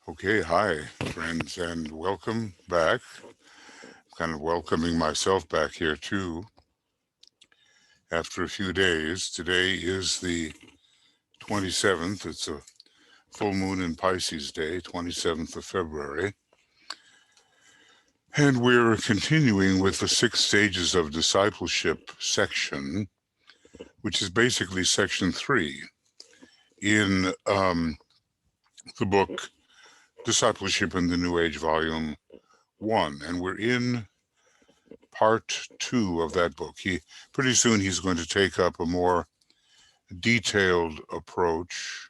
Okay, hi, friends, and welcome back. Kind of welcoming myself back here too. After a few days, today is the 27th. It's a full moon in Pisces day, 27th of February. And we're continuing with the Six Stages of Discipleship section, which is basically section 3 in the book Discipleship in the New Age, Volume 1. And we're in part 2 of that book. Pretty soon he's going to take up a more detailed approach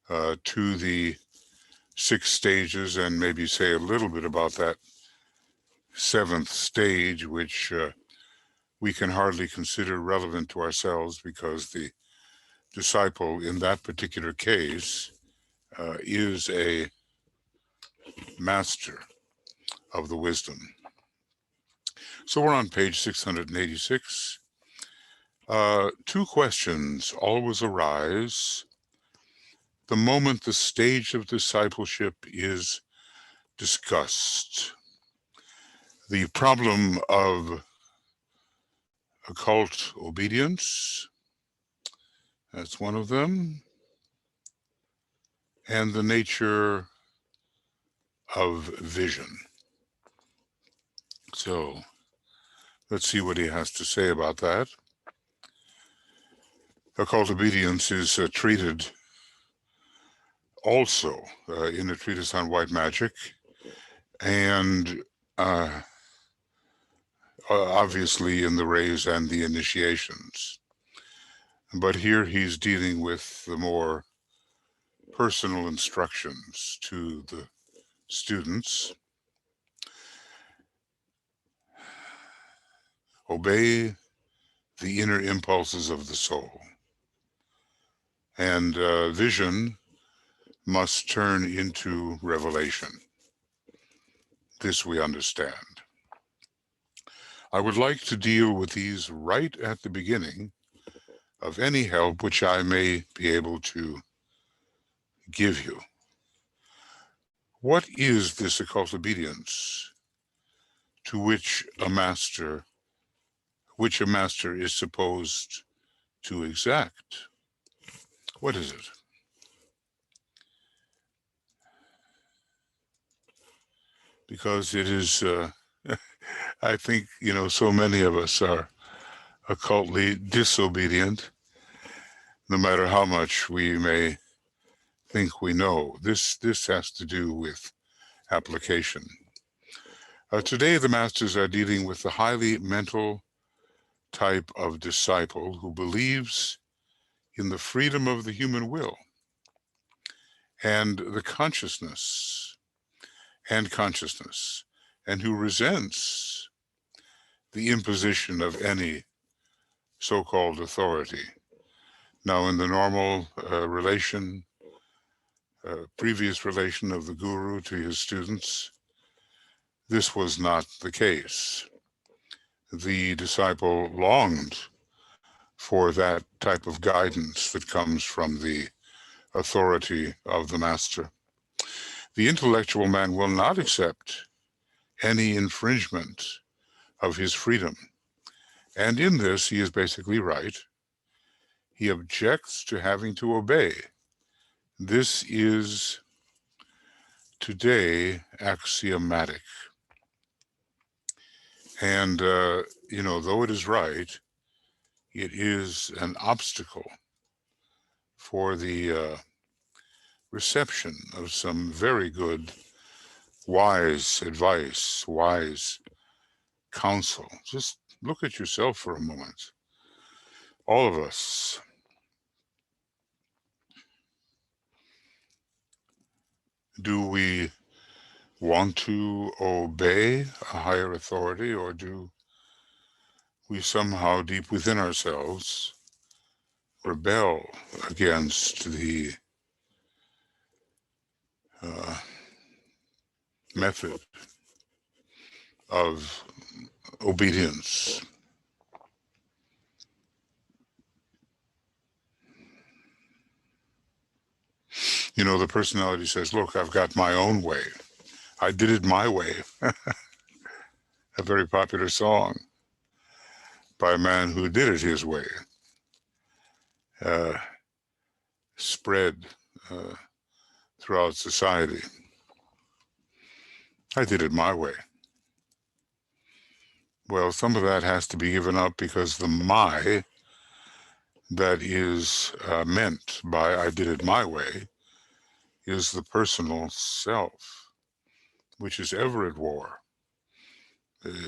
to the 6 stages and maybe say a little bit about that 7th stage, which we can hardly consider relevant to ourselves because the disciple in that particular case is a master of the wisdom. So we're on page 686. Two questions always arise the moment the stage of discipleship is discussed. The problem of occult obedience, that's one of them, and the nature of vision. So let's see what he has to say about that. Occult obedience is treated also in the treatise on white magic, and obviously in the rays and the initiations. But here he's dealing with the more personal instructions to the students. Obey the inner impulses of the soul. And vision must turn into revelation. This we understand. I would like to deal with these right at the beginning of any help which I may be able to give you. What is this occult obedience to which a master is supposed to exact? What is it? Because it is, I think, so many of us are occultly disobedient, no matter how much we may think we know. This has to do with application. Today, the masters are dealing with the highly mental type of disciple who believes in the freedom of the human will and the consciousness, and who resents the imposition of any so-called authority. Now, in the normal previous relation of the guru to his students, this was not the case. The disciple longed for that type of guidance that comes from the authority of the master. The intellectual man will not accept any infringement of his freedom. And in this, he is basically right. He objects to having to obey. This is today axiomatic. And, though it is right, it is an obstacle for the reception of some very good, wise advice, wise counsel. Just look at yourself for a moment. All of us. Do we want to obey a higher authority, or do we somehow deep within ourselves rebel against the method of obedience? You know, the personality says, look, I've got my own way. I did it my way. A very popular song by a man who did it his way, uh, spread throughout society. I did it my way. Well, some of that has to be given up because the my that is meant by I did it my way is the personal self, which is ever at war,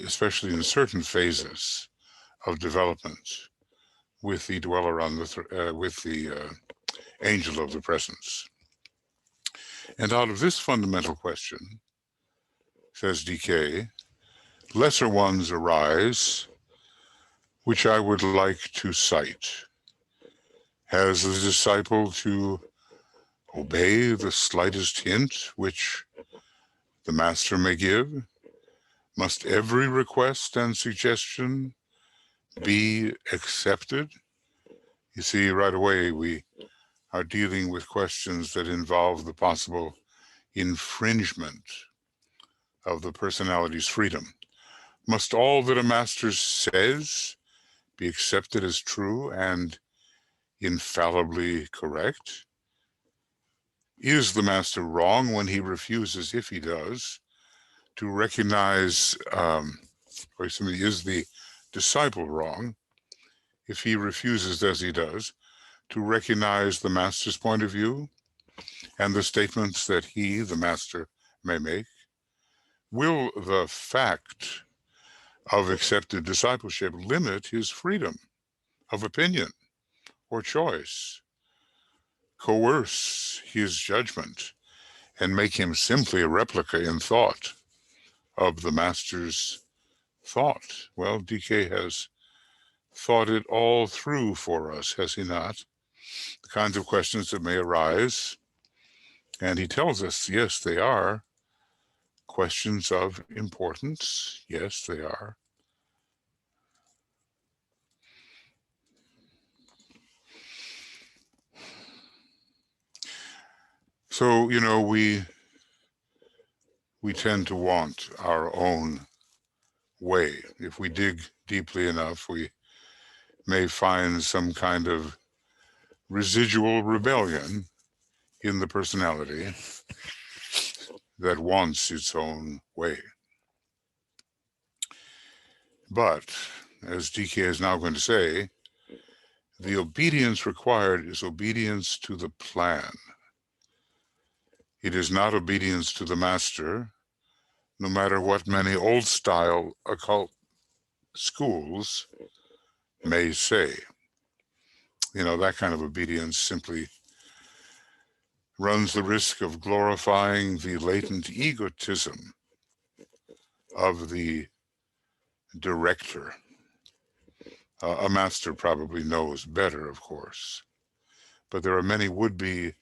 especially in certain phases of development with the dweller on the with the angel of the presence. And out of this fundamental question, says DK, lesser ones arise, which I would like to cite. Has the disciple to obey the slightest hint which the master may give? Must every request and suggestion be accepted? You see, right away, we are dealing with questions that involve the possible infringement of the personality's freedom. Must all that a master says be accepted as true and infallibly correct? Is the master wrong when he refuses, if he does, to recognize, or somebody is the disciple wrong if he refuses, as he does, to recognize the master's point of view and the statements that he, the master, may make? Will the fact of accepted discipleship limit his freedom of opinion or choice, coerce his judgment, and make him simply a replica in thought of the master's thought? Well, DK has thought it all through for us, has he not? The kinds of questions that may arise. And he tells us, yes, they are questions of importance. Yes, they are. So, you know, we tend to want our own way. If we dig deeply enough, we may find some kind of residual rebellion in the personality that wants its own way. But, as DK is now going to say, the obedience required is obedience to the plan. It is not obedience to the master, no matter what many old-style occult schools may say. You know, that kind of obedience simply runs the risk of glorifying the latent egotism of the director. A master probably knows better, of course, but there are many would-be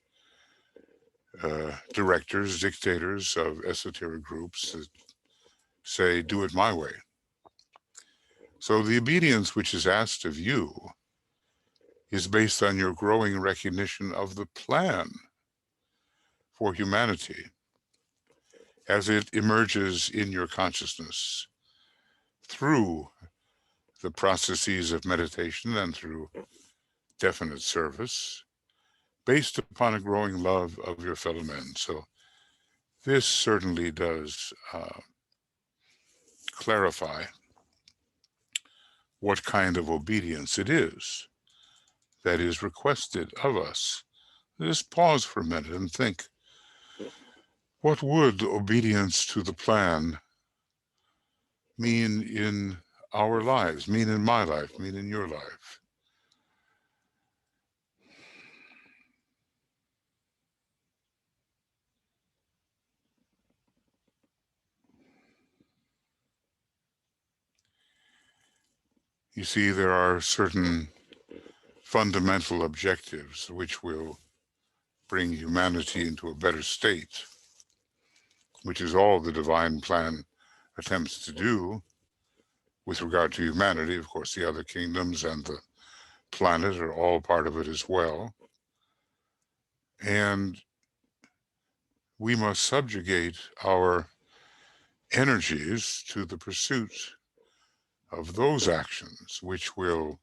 directors, dictators of esoteric groups that say, do it my way. So the obedience which is asked of you is based on your growing recognition of the plan for humanity as it emerges in your consciousness through the processes of meditation and through definite service, based upon a growing love of your fellow men. So this certainly does clarify what kind of obedience it is that is requested of us. Just pause for a minute and think, what would obedience to the plan mean in our lives, mean in my life, mean in your life? You see, there are certain fundamental objectives which will bring humanity into a better state, which is all the divine plan attempts to do with regard to humanity. Of course, the other kingdoms and the planet are all part of it as well. And we must subjugate our energies to the pursuit of those actions which will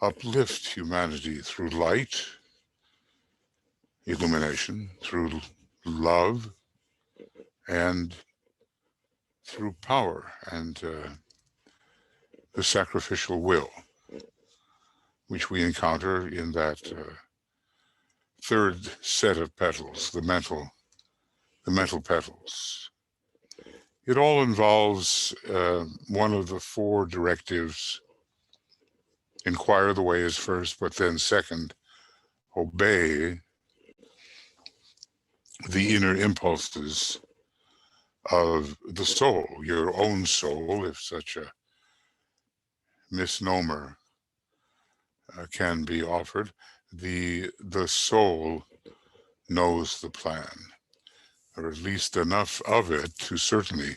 uplift humanity through light, illumination, through love, and through power and the sacrificial will, which we encounter in that third set of petals, the mental petals. It all involves one of the four directives: inquire the way is first, but then second, obey the inner impulses of the soul, your own soul, if such a misnomer can be offered. The soul knows the plan, or at least enough of it to certainly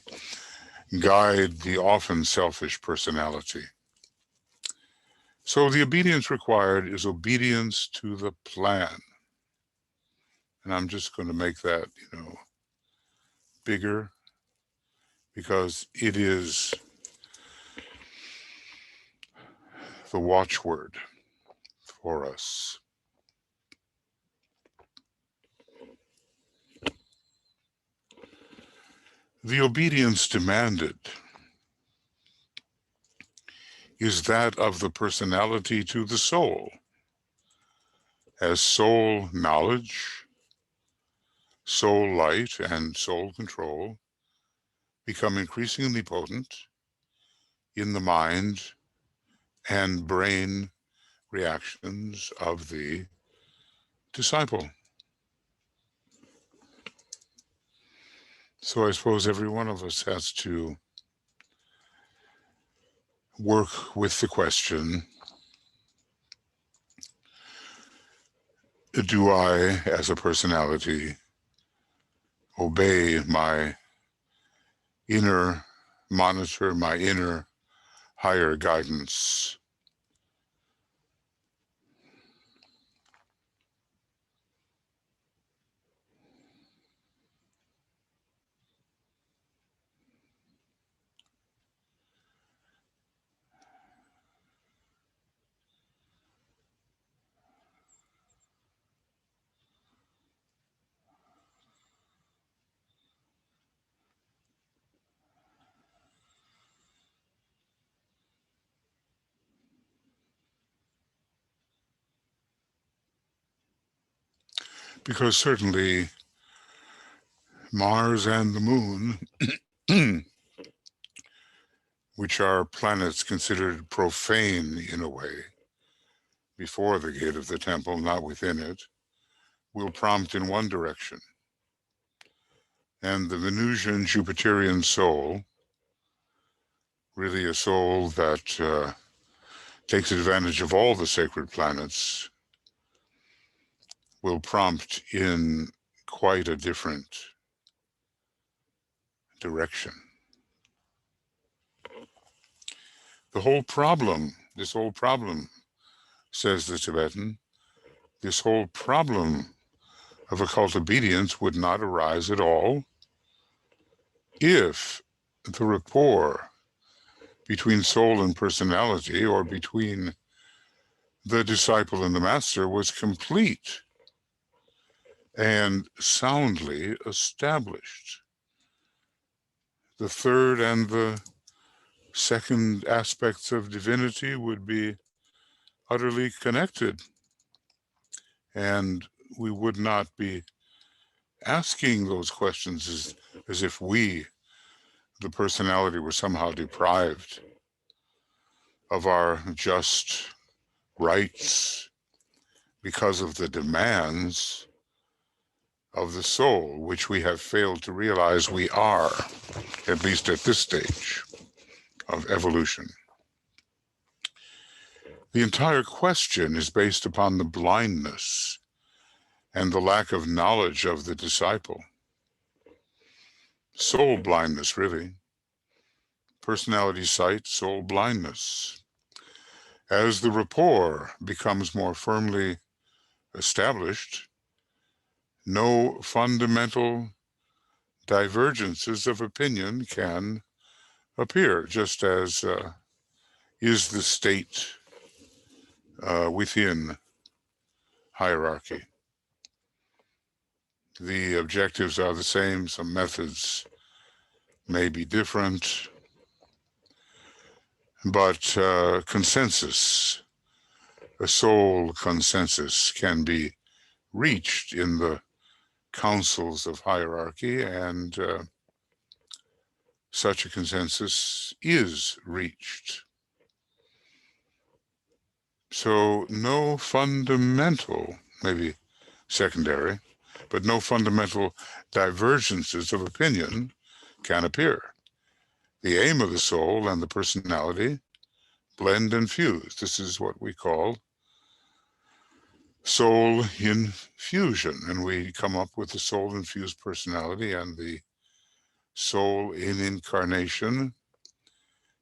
guide the often selfish personality. So the obedience required is obedience to the plan. And I'm just going to make that, bigger, because it is the watchword for us. The obedience demanded is that of the personality to the soul. As soul knowledge, soul light, and soul control become increasingly potent in the mind and brain reactions of the disciple. So I suppose every one of us has to work with the question, do I, as a personality, obey my inner monitor, my inner higher guidance? Because certainly Mars and the Moon, which are planets considered profane in a way, before the gate of the temple, not within it, will prompt in one direction. And the Venusian Jupiterian soul, really a soul that takes advantage of all the sacred planets, will prompt in quite a different direction. This whole problem, says the Tibetan, this whole problem of occult obedience would not arise at all if the rapport between soul and personality, or between the disciple and the master, was complete and soundly established. The third and the second aspects of divinity would be utterly connected, and we would not be asking those questions as if we, the personality, were somehow deprived of our just rights because of the demands of the soul, which we have failed to realize we are, at least at this stage of evolution. The entire question is based upon the blindness and the lack of knowledge of the disciple. Soul blindness, really. Personality sight, soul blindness. As the rapport becomes more firmly established, no fundamental divergences of opinion can appear, just as is the state within hierarchy. The objectives are the same, some methods may be different, but consensus, a soul consensus, can be reached in the councils of hierarchy, and such a consensus is reached. So no fundamental, maybe secondary, but no fundamental divergences of opinion can appear. The aim of the soul and the personality blend and fuse. This is what we call soul infusion, and we come up with the soul infused personality, and the soul in incarnation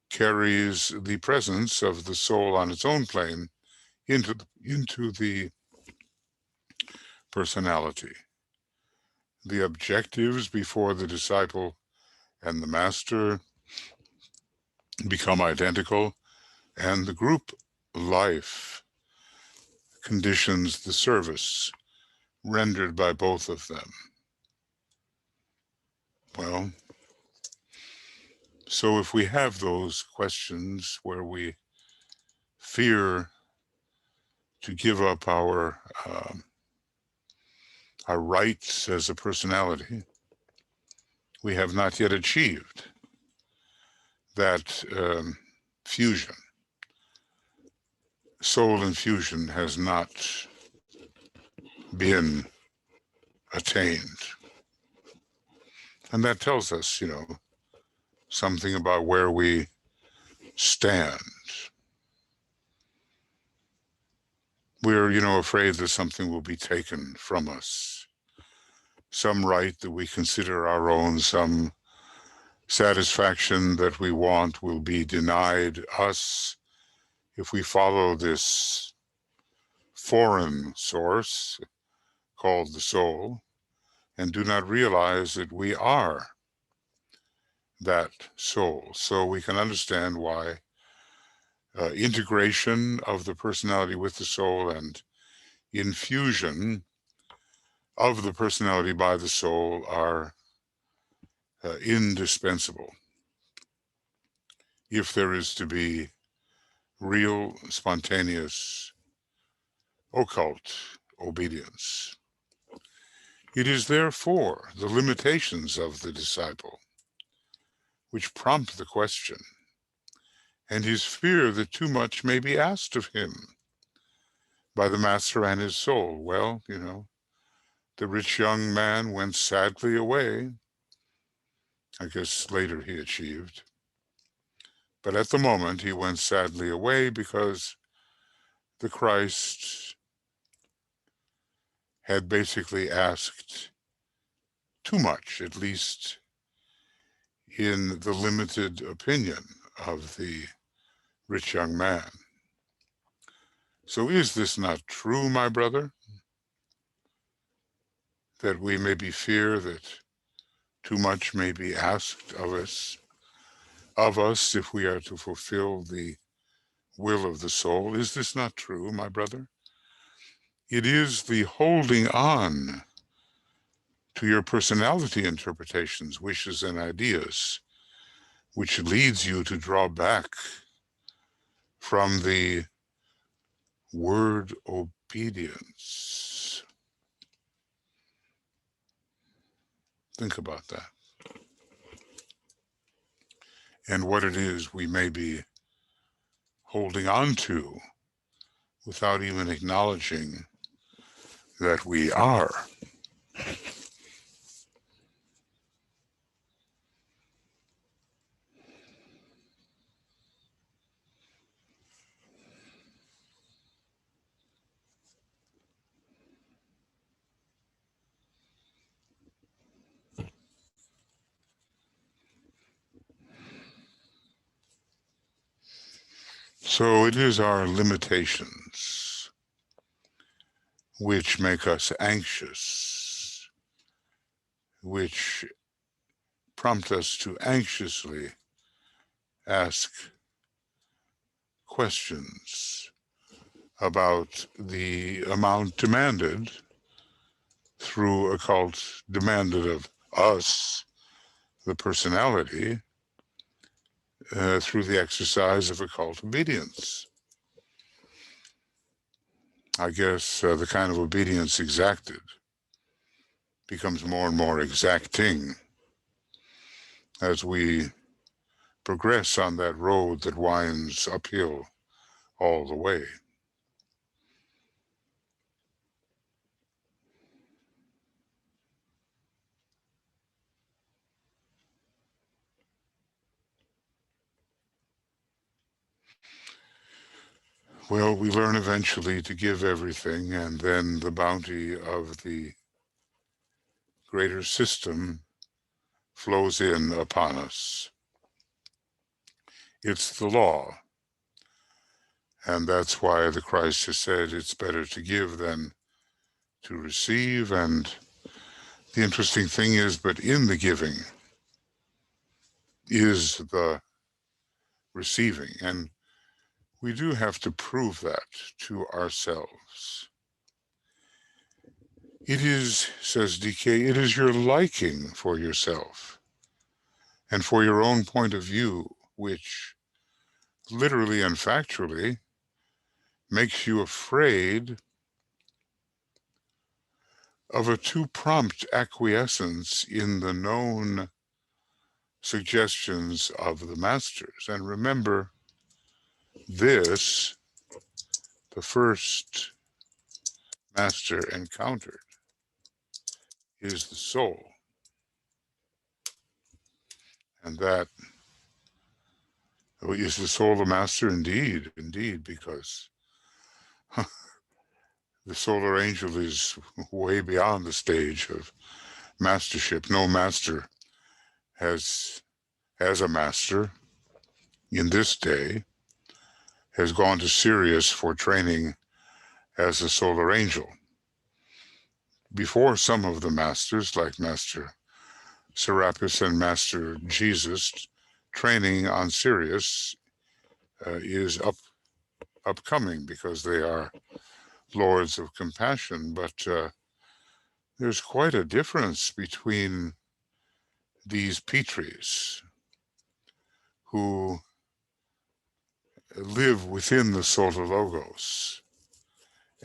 carries the presence of the soul on its own plane into the personality. The objectives before the disciple and the master become identical, and the group life conditions the service rendered by both of them. Well, so if we have those questions where we fear to give up our rights as a personality, we have not yet achieved that fusion. Soul infusion has not been attained. And that tells us, something about where we stand. We're, afraid that something will be taken from us. Some right that we consider our own, some satisfaction that we want will be denied us if we follow this foreign source called the soul and do not realize that we are that soul. So we can understand why integration of the personality with the soul and infusion of the personality by the soul are indispensable if there is to be real, spontaneous, occult obedience. It is therefore the limitations of the disciple which prompt the question, and his fear that too much may be asked of him by the master and his soul. Well, the rich young man went sadly away. I guess later he achieved. But at the moment he went sadly away because the Christ had basically asked too much, at least in the limited opinion of the rich young man. So is this not true, my brother? That we maybe fear that too much may be asked of us if we are to fulfill the will of the soul. Is this not true, my brother? It is the holding on to your personality interpretations, wishes, and ideas which leads you to draw back from the word obedience. Think about that. And what it is we may be holding on to without even acknowledging that we are. So it is our limitations which make us anxious which prompt us to anxiously ask questions about the amount demanded through occult, demanded of us, the personality, through the exercise of occult obedience. I guess the kind of obedience exacted becomes more and more exacting as we progress on that road that winds uphill all the way. Well, we learn eventually to give everything, and then the bounty of the greater system flows in upon us. It's the law. And that's why the Christ has said it's better to give than to receive. And the interesting thing is, but in the giving is the receiving. And we do have to prove that to ourselves. It is, says DK, it is your liking for yourself and for your own point of view, which literally and factually makes you afraid of a too prompt acquiescence in the known suggestions of the masters. And remember, this, the first master encountered, is the soul. And that is the soul the master? Indeed, indeed, because the solar angel is way beyond the stage of mastership. No master has a master in this day has gone to Sirius for training as a solar angel. Before some of the masters, like Master Serapis and Master Jesus, training on Sirius is upcoming because they are lords of compassion. But there's quite a difference between these Petries who live within the Solar Logos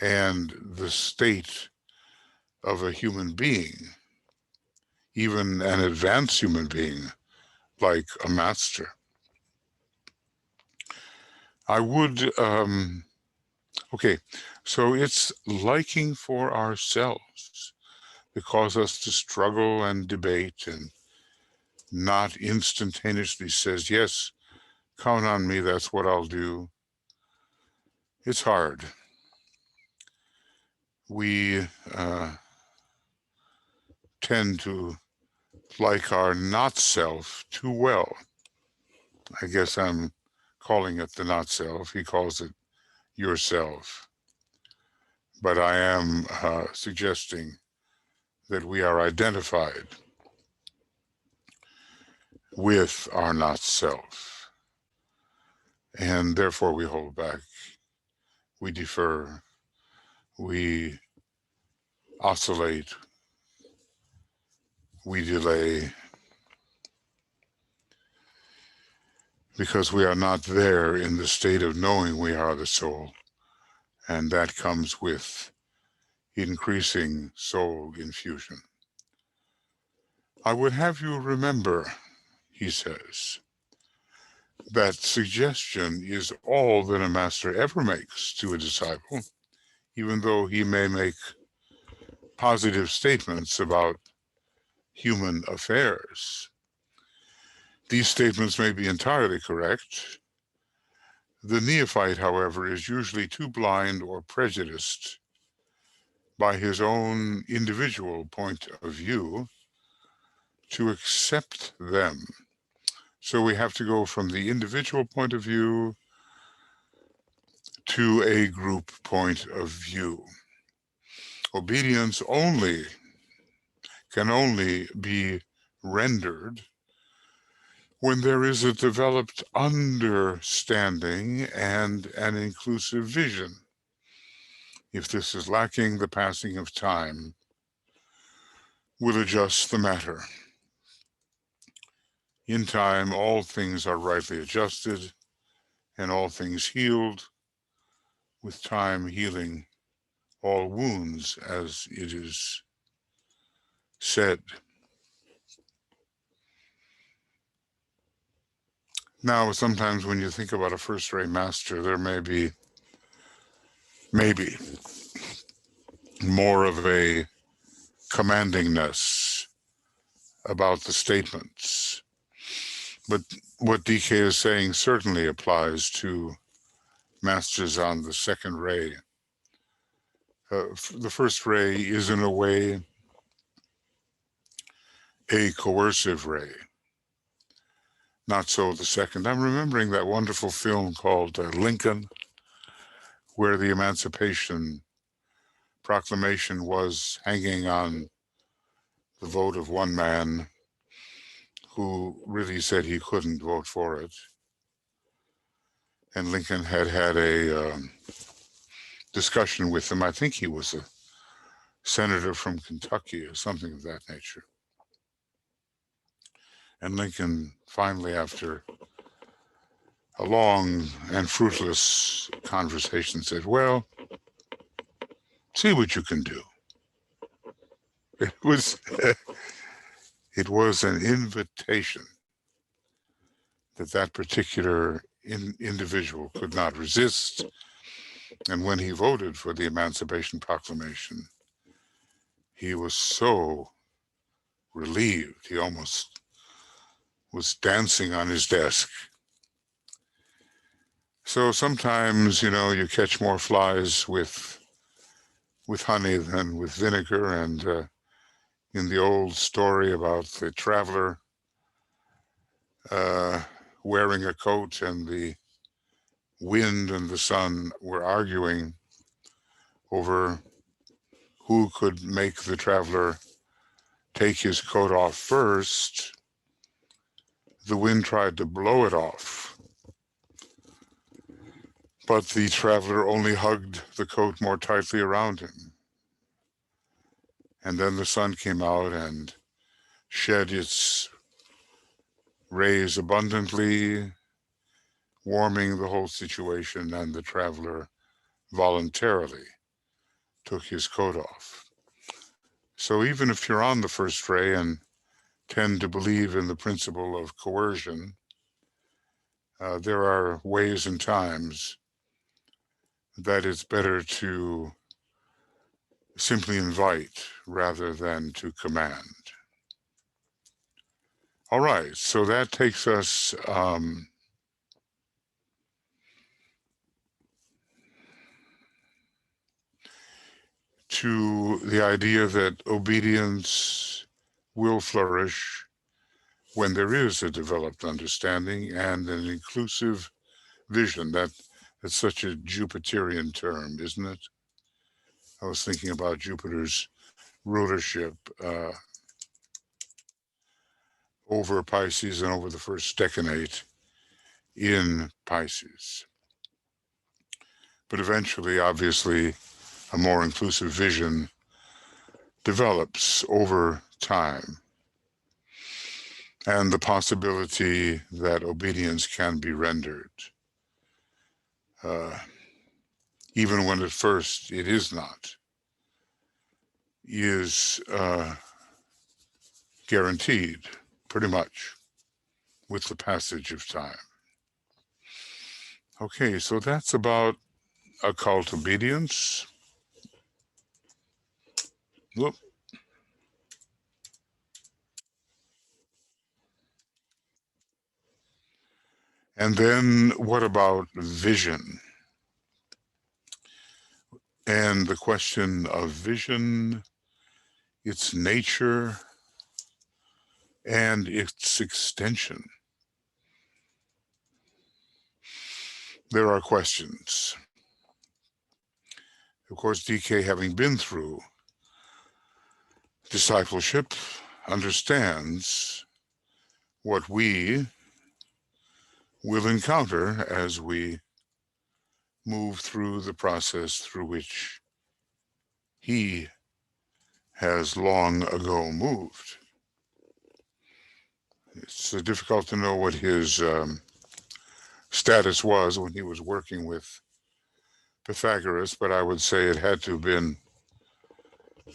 and the state of a human being, even an advanced human being like a master. I would, okay, so it's liking for ourselves that cause us to struggle and debate and not instantaneously says, yes, count on me, that's what I'll do. It's hard. We tend to like our not self too well. I guess I'm calling it the not self. He calls it yourself. But I am suggesting that we are identified with our not self. And therefore we hold back, we defer, we oscillate, we delay, because we are not there in the state of knowing we are the soul. And that comes with increasing soul infusion. I would have you remember, he says, that suggestion is all that a master ever makes to a disciple, even though he may make positive statements about human affairs. These statements may be entirely correct. The neophyte, however, is usually too blind or prejudiced by his own individual point of view to accept them. So we have to go from the individual point of view to a group point of view. Obedience only can only be rendered when there is a developed understanding and an inclusive vision. If this is lacking, the passing of time will adjust the matter. In time, all things are rightly adjusted and all things healed, with time healing all wounds, as it is said. Now, sometimes when you think about a first-rate master, there may be maybe more of a commandingness about the statements. But what DK is saying certainly applies to masters on the second ray. The first ray is, in a way, a coercive ray. Not so the second. I'm remembering that wonderful film called Lincoln, where the Emancipation Proclamation was hanging on the vote of one man who really said he couldn't vote for it. And Lincoln had a discussion with him. I think he was a senator from Kentucky or something of that nature. And Lincoln finally, after a long and fruitless conversation, said, "Well, see what you can do." It was it was an invitation that particular individual could not resist. And when he voted for the Emancipation Proclamation, he was so relieved, he almost was dancing on his desk. So sometimes, you catch more flies with honey than with vinegar. And in the old story about the traveler wearing a coat and the wind and the sun were arguing over who could make the traveler take his coat off first, the wind tried to blow it off. But the traveler only hugged the coat more tightly around him. And then the sun came out and shed its rays abundantly, warming the whole situation, and the traveler voluntarily took his coat off. So even if you're on the first ray and tend to believe in the principle of coercion, there are ways and times that it's better to simply invite rather than to command. All right, so that takes us to the idea that obedience will flourish when there is a developed understanding and an inclusive vision. That's such a Jupiterian term, isn't it? I was thinking about Jupiter's rulership over Pisces and over the first decanate in Pisces. But eventually, obviously, a more inclusive vision develops over time. And the possibility that obedience can be rendered, even when at first it is not, is guaranteed, pretty much, with the passage of time. Okay, so that's about occult obedience. Whoop. And then what about vision? And the question of vision, its nature, and its extension. There are questions. Of course, DK, having been through discipleship understands what we will encounter as we move through the process through which he has long ago moved. It's difficult to know what his status was when he was working with Pythagoras, but I would say it had to have been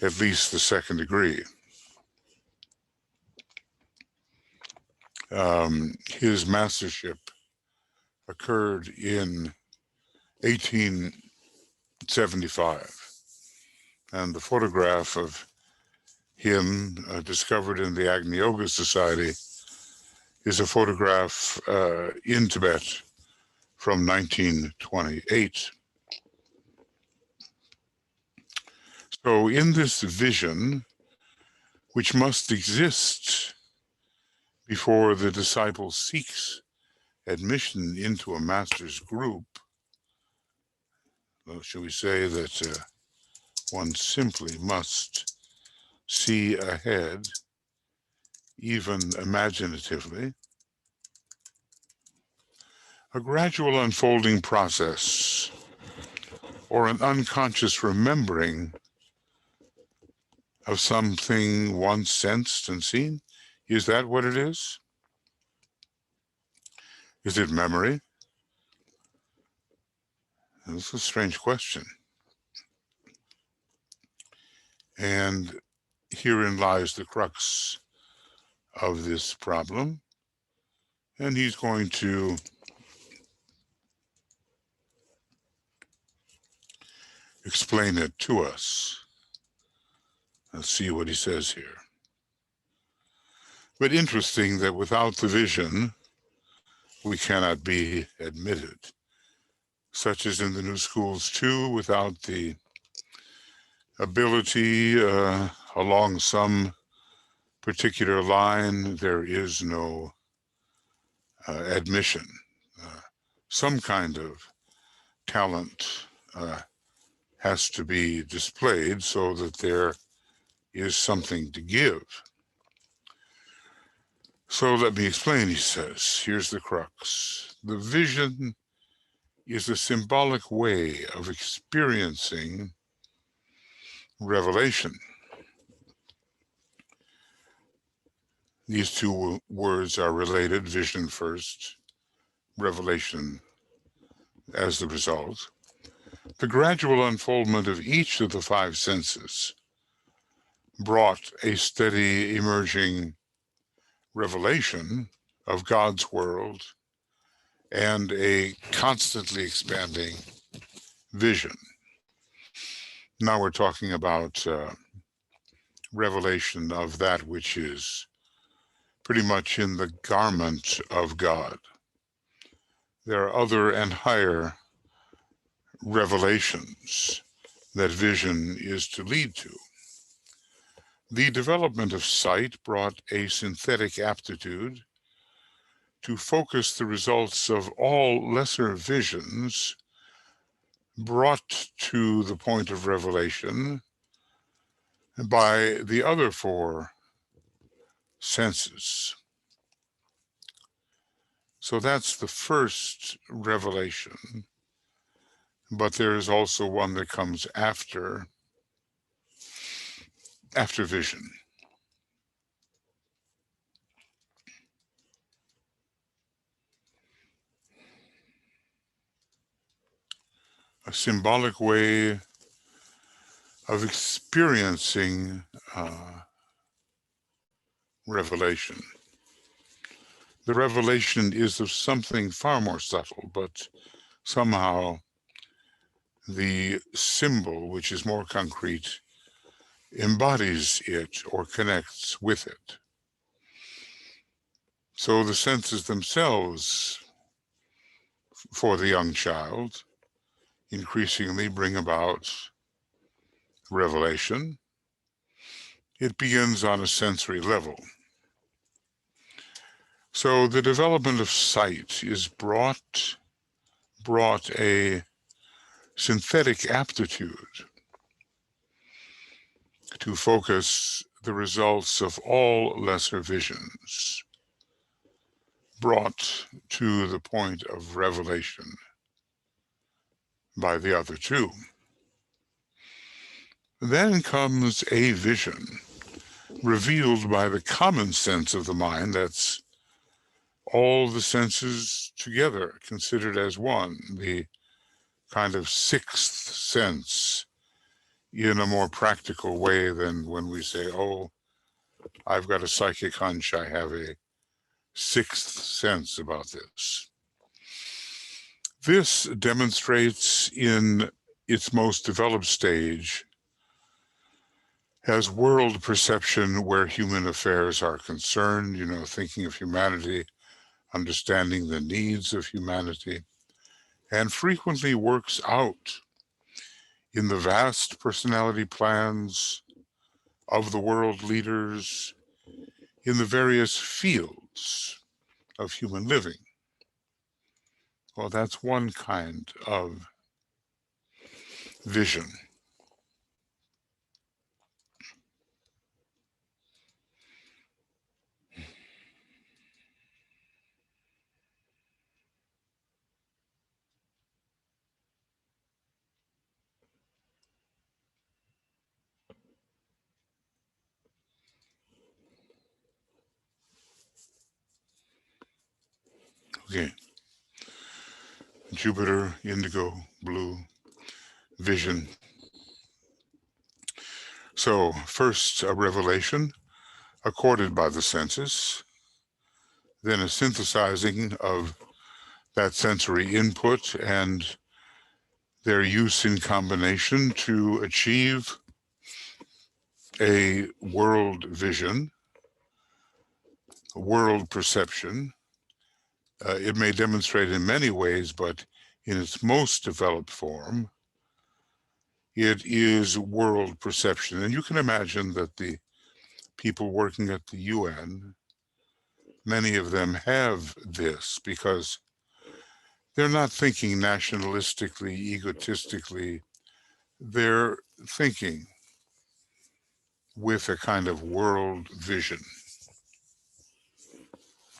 at least the second degree. His mastership occurred in 1875, and the photograph of him discovered in the Agni Yoga Society is a photograph in Tibet from 1928. So in this vision, which must exist before the disciple seeks admission into a master's group, well, shall we say that one simply must see ahead, even imaginatively, a gradual unfolding process or an unconscious remembering of something once sensed and seen. Is that what it is? Is it memory? This is a strange question. And herein lies the crux of this problem. And he's going to explain it to us. Let's see what he says here. But interesting that without the vision, we cannot be admitted. Such as in the new schools too, without the ability along some particular line, there is no admission. Some kind of talent has to be displayed so that there is something to give. So let me explain, he says. Here's the crux. The vision is a symbolic way of experiencing revelation. These two words are related, vision first, revelation as the result. The gradual unfoldment of each of the five senses brought a steady emerging revelation of God's world and a constantly expanding vision. Now we're talking about revelation of that which is pretty much in the garment of God. There are other and higher revelations that vision is to lead to. The development of sight brought a synthetic aptitude to focus the results of all lesser visions brought to the point of revelation by the other four senses. So that's the first revelation, but there is also one that comes after vision. A symbolic way of experiencing revelation. The revelation is of something far more subtle, but somehow the symbol, which is more concrete, embodies it or connects with it. So the senses themselves, for the young child, increasingly bring about revelation. It begins on a sensory level. So the development of sight is brought a synthetic aptitude to focus the results of all lesser visions brought to the point of revelation by the other two. Then comes a vision revealed by the common sense of the mind. That's all the senses together considered as one, the kind of sixth sense, in a more practical way than when we say, oh, I've got a psychic hunch, I have a sixth sense about this. This demonstrates in its most developed stage as world perception where human affairs are concerned, thinking of humanity, understanding the needs of humanity, and frequently works out in the vast personality plans of the world leaders in the various fields of human living. Well, that's one kind of vision. Okay. Jupiter, indigo, blue, vision. So first, a revelation accorded by the senses, then a synthesizing of that sensory input and their use in combination to achieve a world vision, world perception. It may demonstrate in many ways, but in its most developed form, it is world perception. And you can imagine that the people working at the UN, many of them have this because they're not thinking nationalistically, egotistically. They're thinking with a kind of world vision.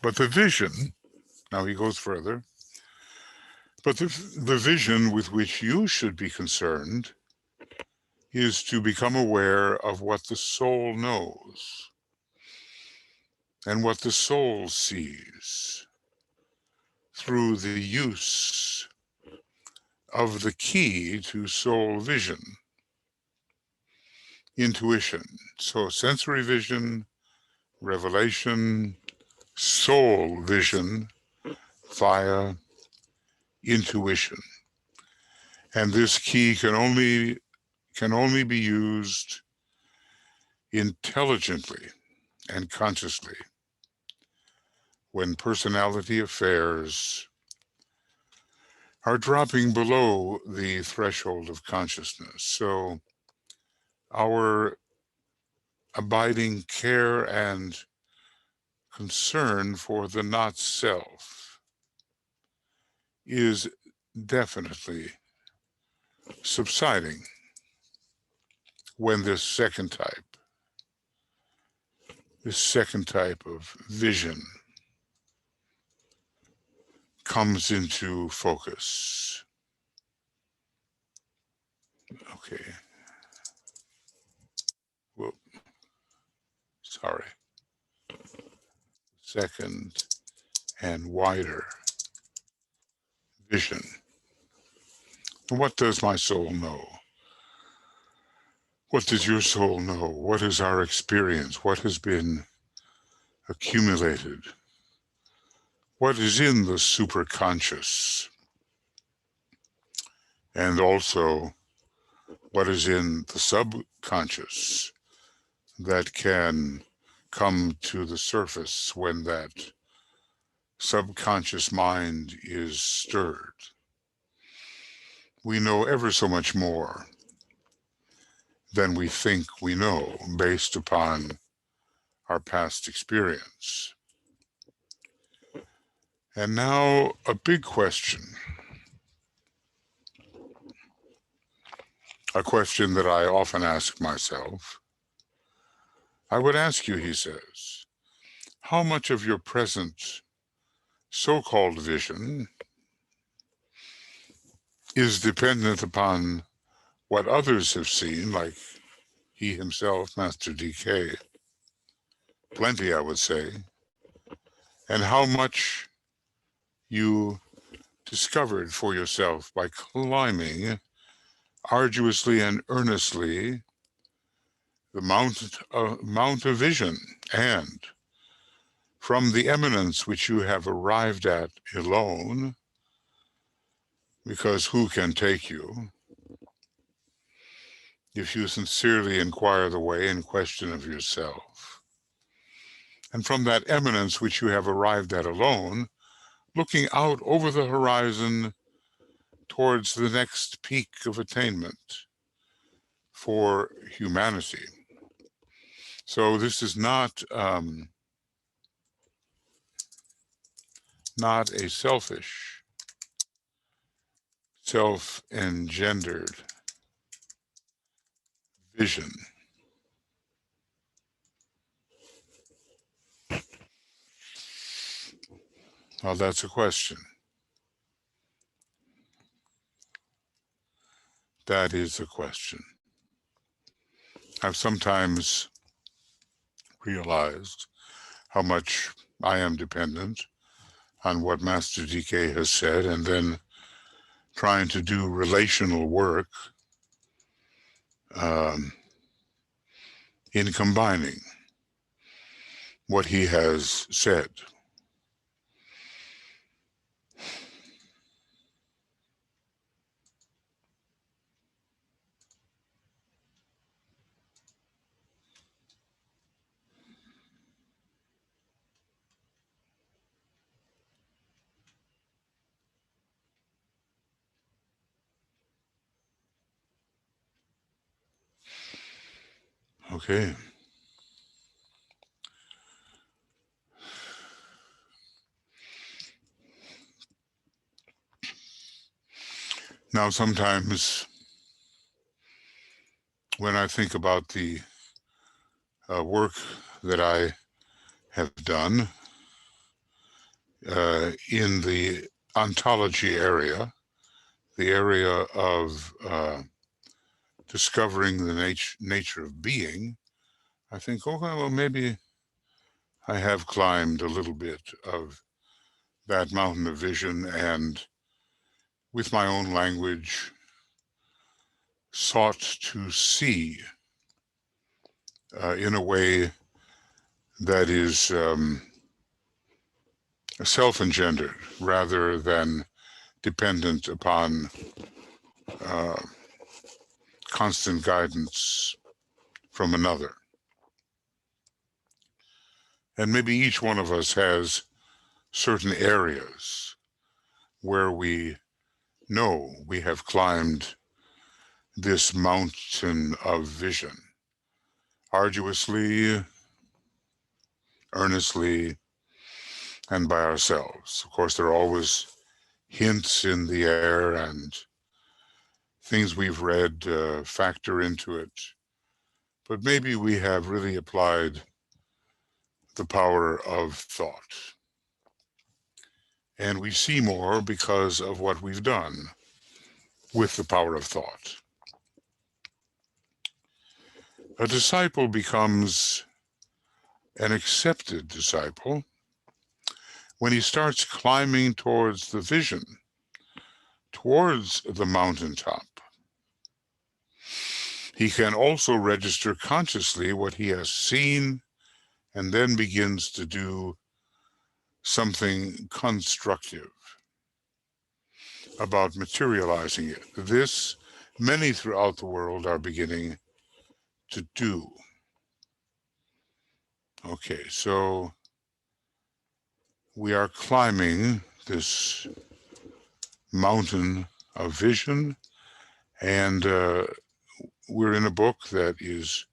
But the vision, now he goes further, but the vision with which you should be concerned is to become aware of what the soul knows and what the soul sees through the use of the key to soul vision, intuition. So sensory vision, revelation, soul vision via intuition. And this key can only be used intelligently and consciously when personality affairs are dropping below the threshold of consciousness. So our abiding care and concern for the not self is definitely subsiding when this second type of vision comes into focus. Okay. Whoop. Sorry. Second and wider vision. What does my soul know? What does your soul know? What is our experience? What has been accumulated? What is in the superconscious? And also, what is in the subconscious that can come to the surface when that subconscious mind is stirred? We know ever so much more than we think we know based upon our past experience. And now a big question, a question that I often ask myself. I would ask you, he says, how much of your present so-called vision is dependent upon what others have seen, like he himself, Master DK, plenty, I would say, and how much you discovered for yourself by climbing arduously and earnestly the mount of vision, and from the eminence which you have arrived at alone, because who can take you? If you sincerely inquire the way and question of yourself. And from that eminence which you have arrived at alone, looking out over the horizon towards the next peak of attainment for humanity. So this is not a selfish, self-engendered vision. Well, that's a question. That is a question. I've sometimes realized how much I am dependent on what Master DK has said, and then trying to do relational work in combining what he has said. Okay. Now, sometimes when I think about the work that I have done in the ontology area, the area of discovering the nature of being, I think, okay, well, maybe I have climbed a little bit of that mountain of vision, and with my own language sought to see in a way that is self-engendered rather than dependent upon constant guidance from another. And maybe each one of us has certain areas where we know we have climbed this mountain of vision arduously, earnestly, and by ourselves. Of course, there are always hints in the air, and things we've read factor into it. But maybe we have really applied the power of thought. And we see more because of what we've done with the power of thought. A disciple becomes an accepted disciple when he starts climbing towards the vision, towards the mountaintop. He can also register consciously what he has seen, and then begins to do something constructive about materializing it. This, many throughout the world are beginning to do. Okay, so we are climbing this mountain of vision, and we're in a book that is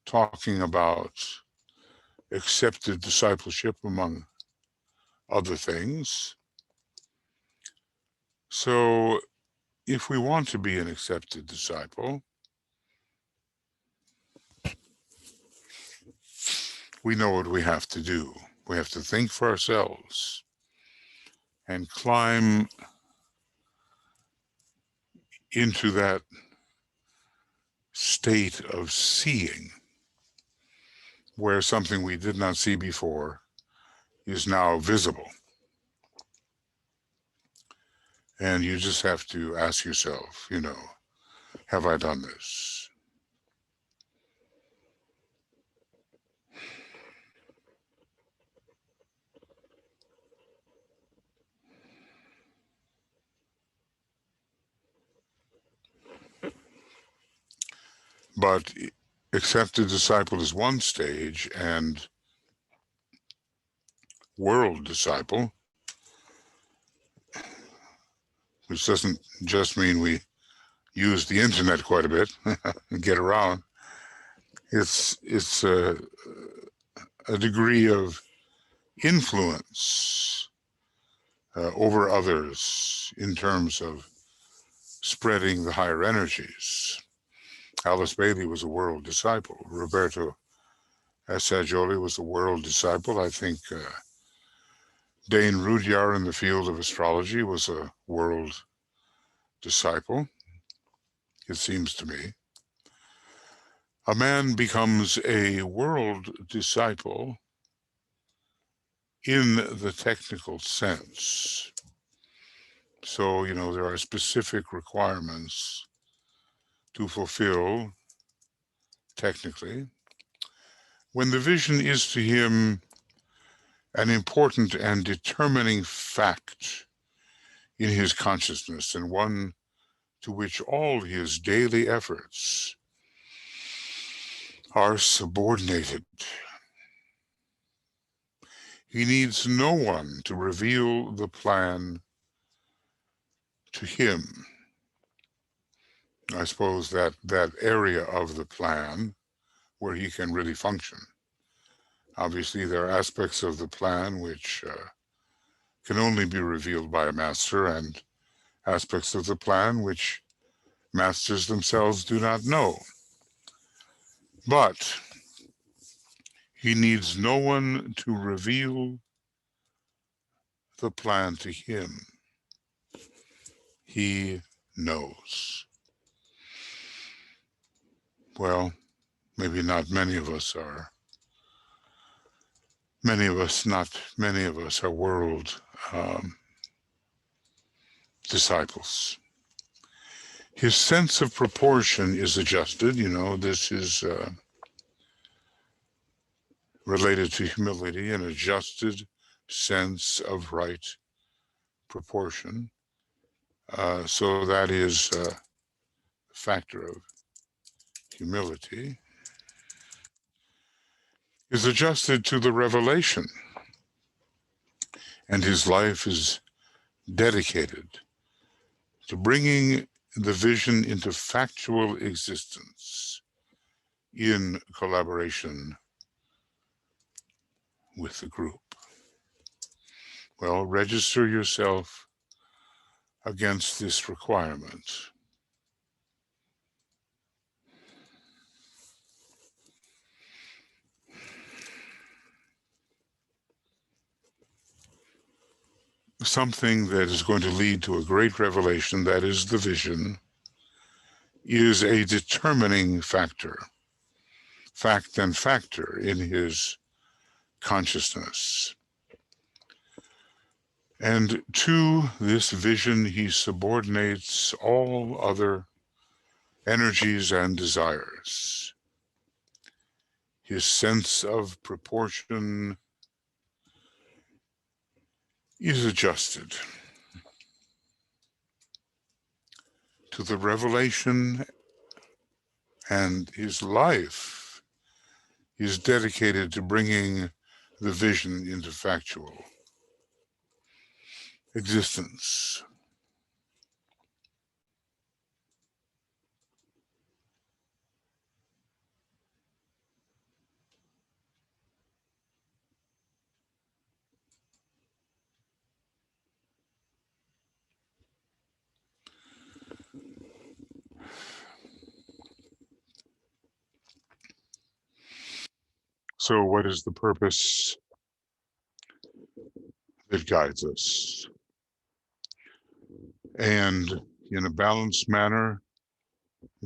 talking about accepted discipleship, among other things. So if we want to be an accepted disciple, we know what we have to do. We have to think for ourselves and climb into that state of seeing, where something we did not see before is now visible. And you just have to ask yourself, have I done this? But accepted disciple is one stage, and world disciple, which doesn't just mean we use the internet quite a bit and get around. It's a degree of influence over others in terms of spreading the higher energies. Alice Bailey was a world disciple. Roberto Assagioli was a world disciple. I think Dane Rudyard in the field of astrology was a world disciple, it seems to me. A man becomes a world disciple in the technical sense. So, there are specific requirements to fulfill technically. When the vision is to him an important and determining fact in his consciousness, and one to which all his daily efforts are subordinated, he needs no one to reveal the plan to him. I suppose that area of the plan where he can really function. Obviously, there are aspects of the plan which can only be revealed by a master, and aspects of the plan which masters themselves do not know. But he needs no one to reveal the plan to him. He knows. Well, maybe not many of us are. Not many of us are world disciples. His sense of proportion is adjusted. This is related to humility, an adjusted sense of right proportion. So that is a factor of humility. Is adjusted to the revelation, and his life is dedicated to bringing the vision into factual existence in collaboration with the group. Well, register yourself against this requirement. Something that is going to lead to a great revelation, that is the vision, is a determining factor, fact and factor in his consciousness. And to this vision, he subordinates all other energies and desires. His sense of proportion is adjusted to the revelation, and his life is dedicated to bringing the vision into factual existence. So what is the purpose that guides us? And in a balanced manner,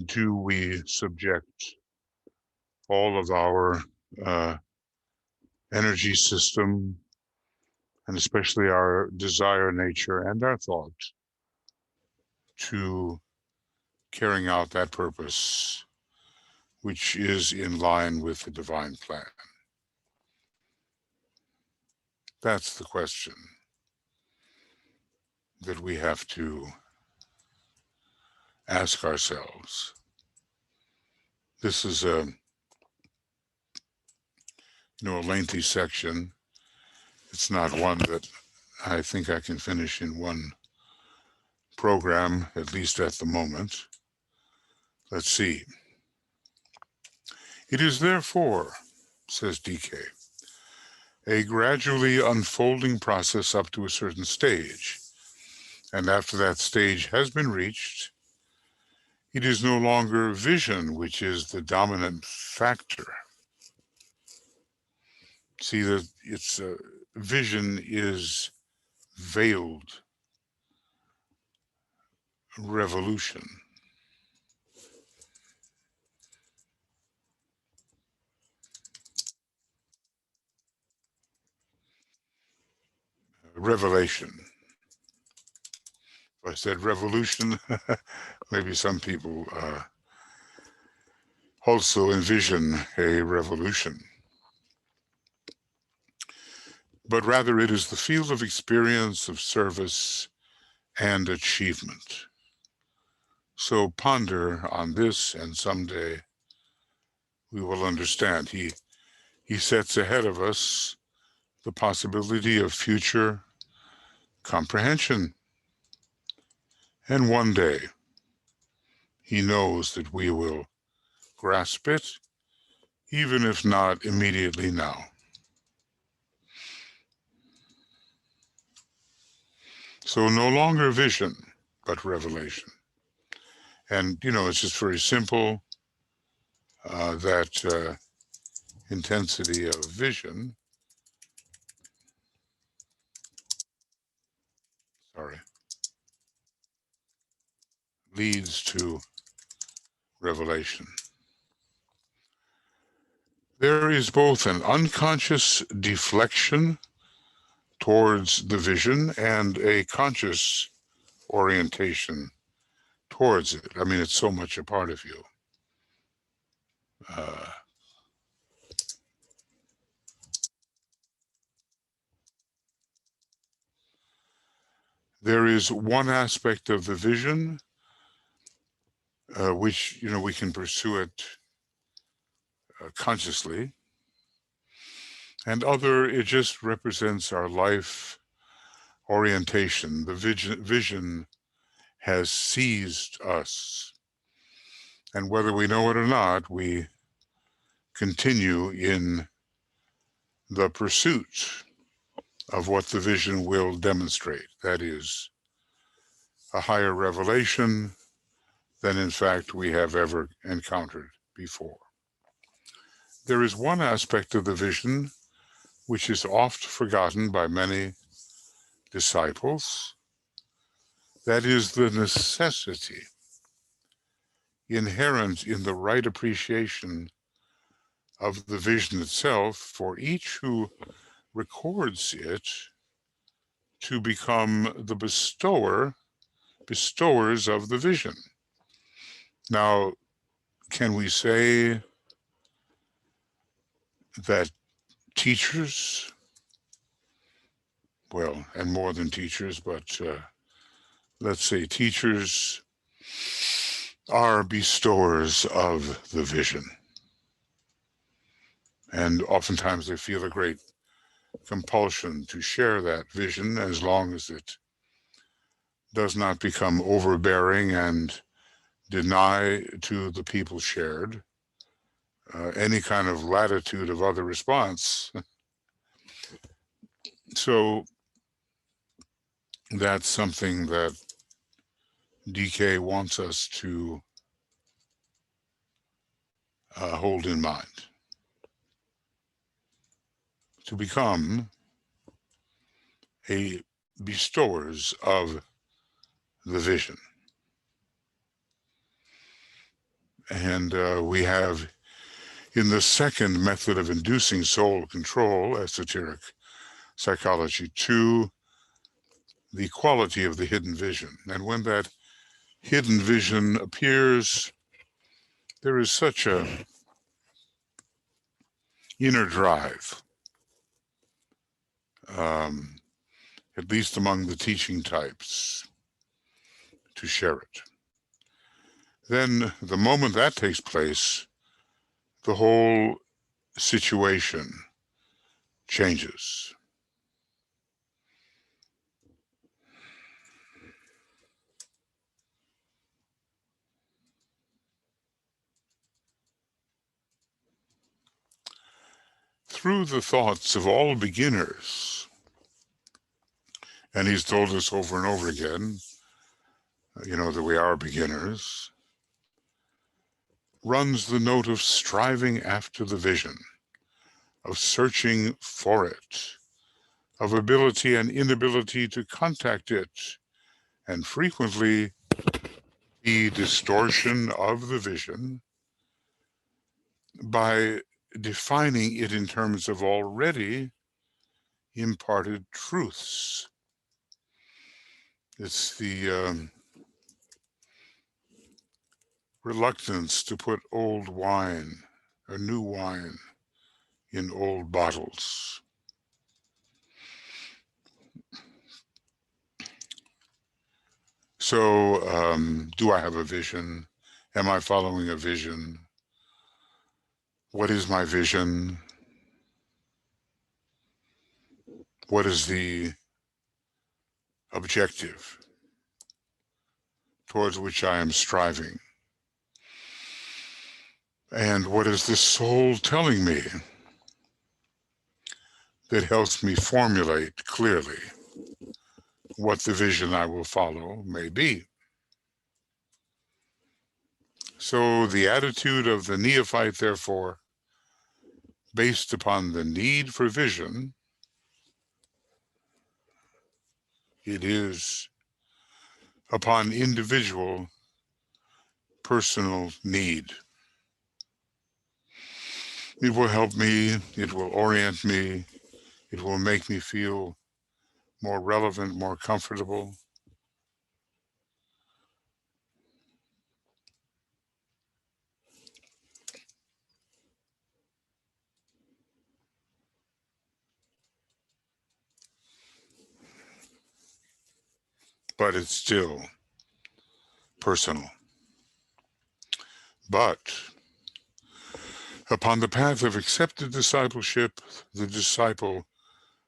do we subject all of our energy system, and especially our desire nature and our thought, to carrying out that purpose, which is in line with the divine plan? That's the question that we have to ask ourselves. This is a lengthy section. It's not one that I think I can finish in one program, at least at the moment. Let's see. It is therefore, says DK, a gradually unfolding process up to a certain stage. And after that stage has been reached, it is no longer vision which is the dominant factor. See, that it's vision is veiled revolution. Revelation. If I said revolution, maybe some people also envision a revolution. But rather it is the field of experience, of service, and achievement. So ponder on this, and someday we will understand. He sets ahead of us the possibility of future comprehension. And one day, he knows that we will grasp it, even if not immediately now. So no longer vision, but revelation. And, it's just very simple, that intensity of vision, leads to revelation. There is both an unconscious deflection towards the vision and a conscious orientation towards it. I mean, it's so much a part of you. There is one aspect of the vision which, we can pursue it consciously, and other, it just represents our life orientation. The vision has seized us. And whether we know it or not, we continue in the pursuit of what the vision will demonstrate. That is, a higher revelation than in fact we have ever encountered before. There is one aspect of the vision which is oft forgotten by many disciples. That is the necessity inherent in the right appreciation of the vision itself for each who records it to become the bestowers of the vision. Now, can we say that teachers, well, and more than teachers, but let's say teachers are bestowers of the vision? And oftentimes they feel a great compulsion to share that vision, as long as it does not become overbearing and deny to the people shared any kind of latitude of other response. So that's something that DK wants us to hold in mind. to become a bestowers of the vision. And we have in the second method of inducing soul control, esoteric psychology 2, the quality of the hidden vision. And when that hidden vision appears, there is such a inner drive, at least among the teaching types, to share it. Then the moment that takes place, the whole situation changes. Through the thoughts of all beginners, and he's told us over and over again, that we are beginners, runs the note of striving after the vision, of searching for it, of ability and inability to contact it, and frequently the distortion of the vision by defining it in terms of already imparted truths. It's the reluctance to put old wine or new wine in old bottles. So, do I have a vision? Am I following a vision? What is my vision? What is the objective towards which I am striving? And what is the soul telling me that helps me formulate clearly what the vision I will follow may be? So the attitude of the neophyte, therefore, based upon the need for vision, it is upon individual personal need. It will help me, it will orient me, it will make me feel more relevant, more comfortable. But it's still personal. But upon the path of accepted discipleship, the disciple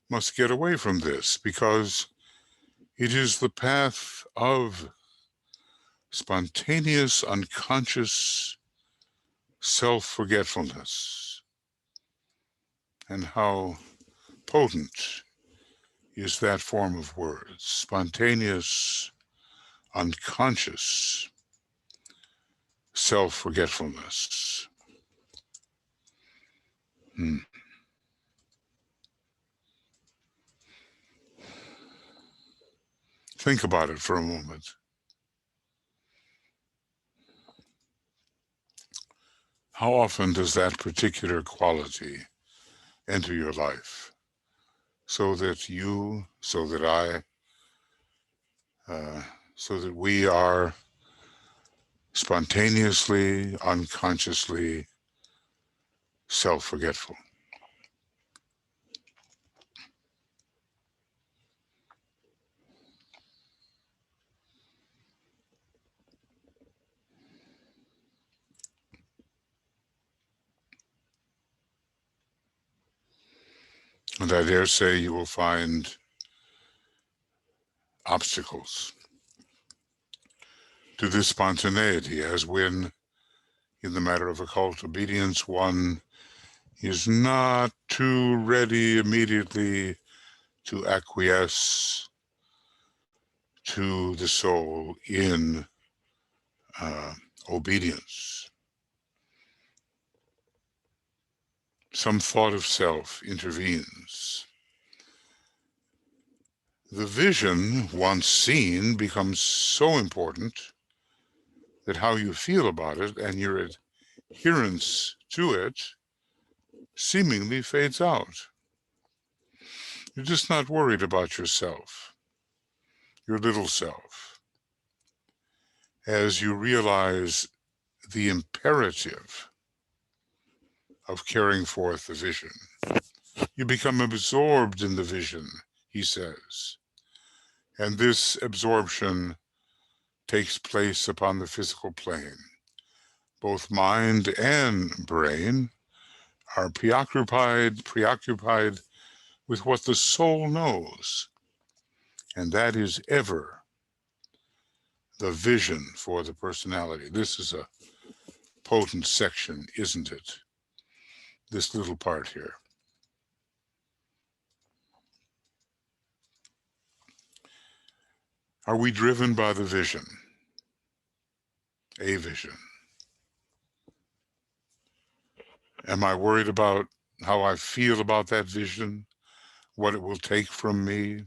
must get away from this because it is the path of spontaneous, unconscious self-forgetfulness. And how potent is that form of words, spontaneous, unconscious self-forgetfulness. Think about it for a moment. How often does that particular quality enter your life so that you, so that I, so that we are spontaneously, unconsciously self-forgetful? And I dare say you will find obstacles to this spontaneity, as when, in the matter of occult obedience, one is not too ready immediately to acquiesce to the soul in obedience. some thought of self intervenes. The vision, once seen, becomes so important that how you feel about it and your adherence to it seemingly fades out. You're just not worried about yourself, your little self, as you realize the imperative of carrying forth the vision. You become absorbed in the vision, he says, and this absorption takes place upon the physical plane. Both mind and brain are preoccupied with what the soul knows, and that is ever the vision for the personality. This is a potent section, isn't it? This little part here. Are we driven by the vision? A vision. Am I worried about how I feel about that vision? What it will take from me?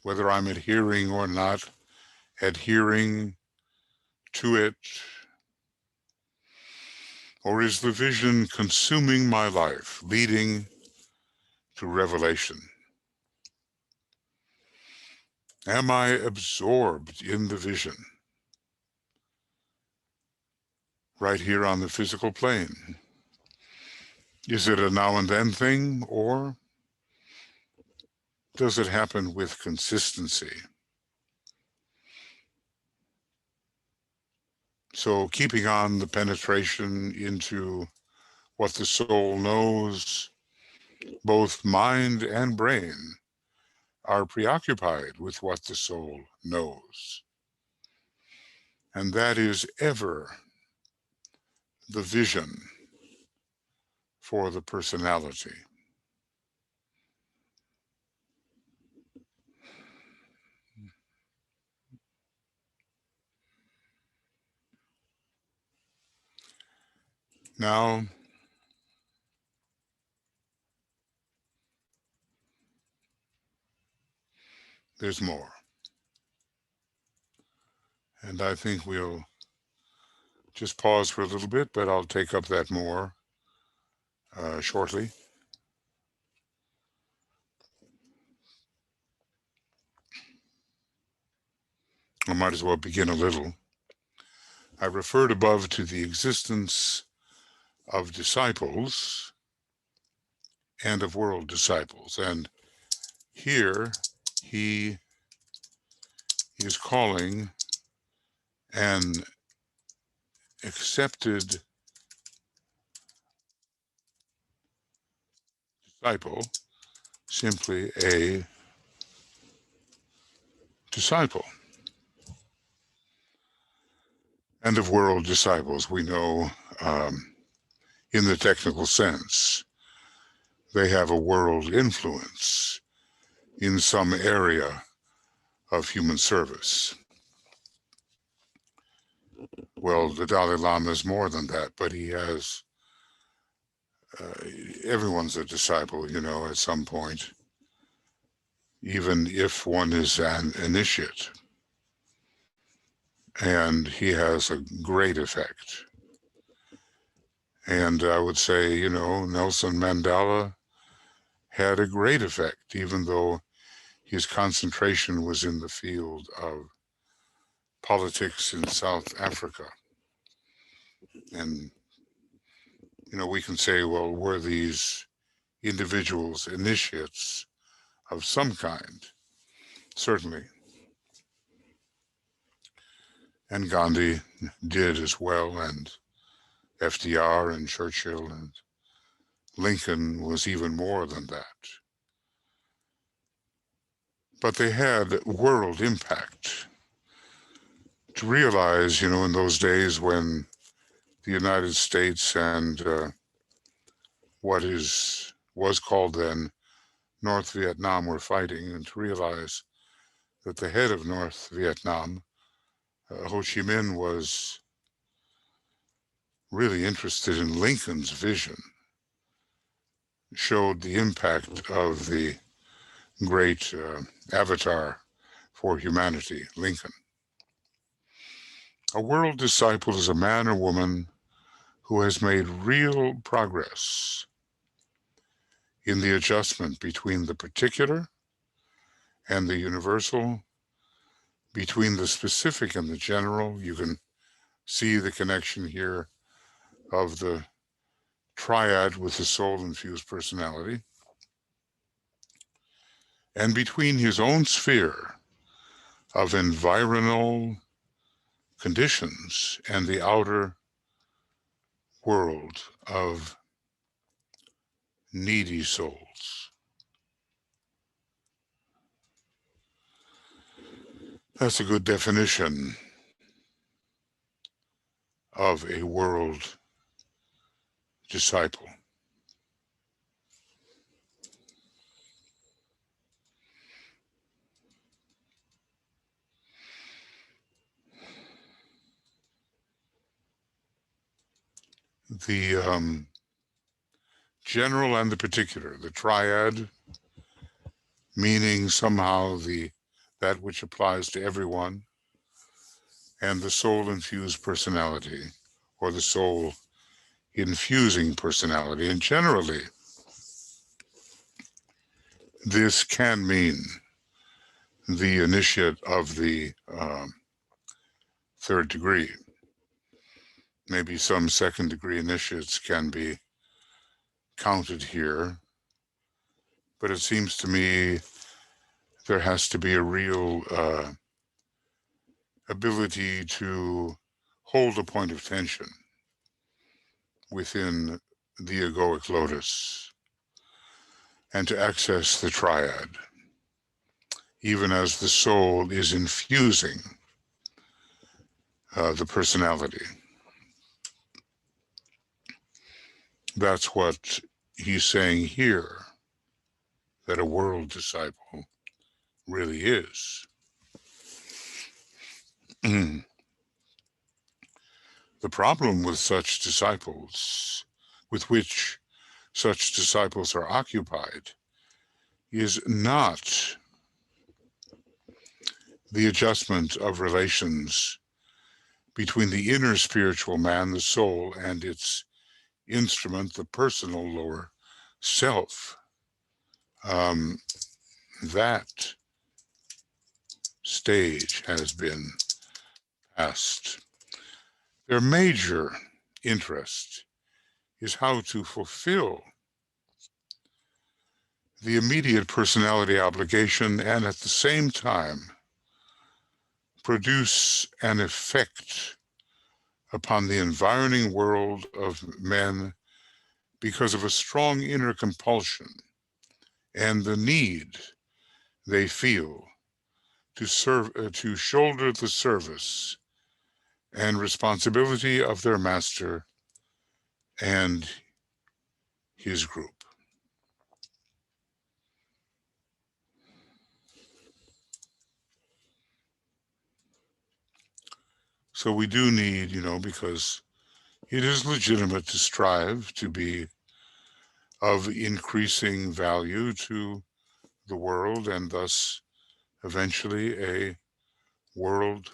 Whether I'm adhering or not adhering to it? Or is the vision consuming my life, leading to revelation? Am I absorbed in the vision? Right here on the physical plane. Is it a now and then thing, or does it happen with consistency? So keeping on the penetration into what the soul knows, both mind and brain are preoccupied with what the soul knows. And that is ever the vision for the personality. Now, there's more. And I think we'll just pause for a little bit, but I'll take up that more shortly. I might as well begin a little. I referred above to the existence of disciples and of world disciples. And here he is calling an accepted disciple simply a disciple. And of world disciples, we know in the technical sense, they have a world influence in some area of human service. Well, the Dalai Lama is more than that, but he has, everyone's a disciple, you know, at some point, even if one is an initiate. And he has a great effect. And I would say, you know, Nelson Mandela had a great effect, even though his concentration was in the field of politics in South Africa. And, you know, we can say, well, were these individuals initiates of some kind? Certainly. And Gandhi did as well, and FDR and Churchill and Lincoln was even more than that. But they had world impact. To realize, you know, in those days when the United States and what was called then North Vietnam were fighting, and to realize that the head of North Vietnam, Ho Chi Minh, was really interested in Lincoln's vision, showed the impact of the great avatar for humanity, Lincoln. A world disciple is a man or woman who has made real progress in the adjustment between the particular and the universal, between the specific and the general. You can see the connection here of the triad with the soul-infused personality, and between his own sphere of environmental conditions and the outer world of needy souls. That's a good definition of a world disciple. The general and the particular, the triad, meaning somehow that which applies to everyone, and the soul-infused personality, or the soul-infusing personality. And generally, this can mean the initiate of the third degree. Maybe some second-degree initiates can be counted here, but it seems to me there has to be a real ability to hold a point of tension within the egoic lotus and to access the triad, even as the soul is infusing the personality. That's what he's saying here, that a world disciple really is. The problem with such disciples, with which such disciples are occupied, is not the adjustment of relations between the inner spiritual man, the soul, and its instrument, the personal lower self. That stage has been passed. Their major interest is how to fulfill the immediate personality obligation and at the same time produce an effect upon the environing world of men because of a strong inner compulsion and the need they feel to shoulder the service and responsibility of their master and his group. So we do need, because it is legitimate to strive to be of increasing value to the world and thus eventually a world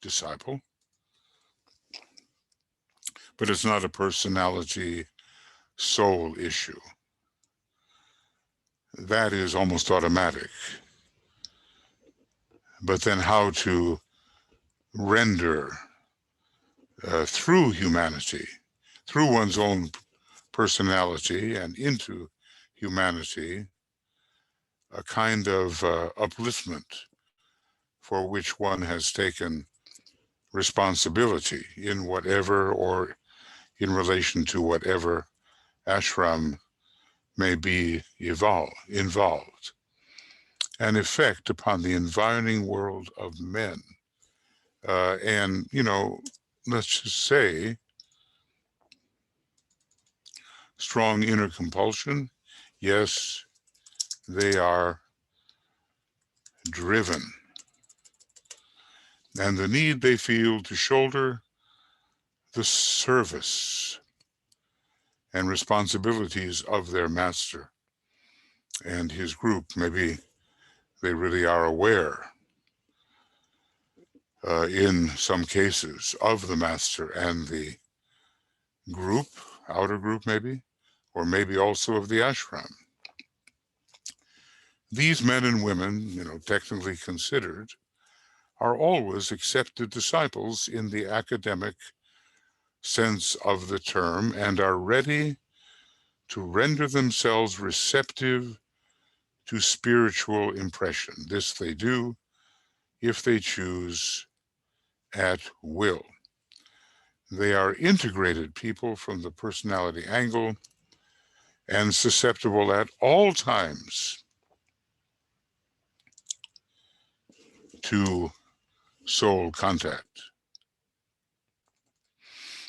disciple. But it's not a personality soul issue. That is almost automatic. But then how to render through humanity, through one's own personality and into humanity, a kind of upliftment for which one has taken responsibility in whatever or in relation to whatever ashram may be involved, an effect upon the environing world of men. And, let's just say, strong inner compulsion, yes, they are driven. And the need they feel to shoulder the service and responsibilities of their master and his group. Maybe they really are aware, in some cases, of the master and the group, outer group maybe, or maybe also of the ashram. These men and women, technically considered, are always accepted disciples in the academic sense of the term and are ready to render themselves receptive to spiritual impression. This they do, if they choose, at will. They are integrated people from the personality angle and susceptible at all times to soul contact.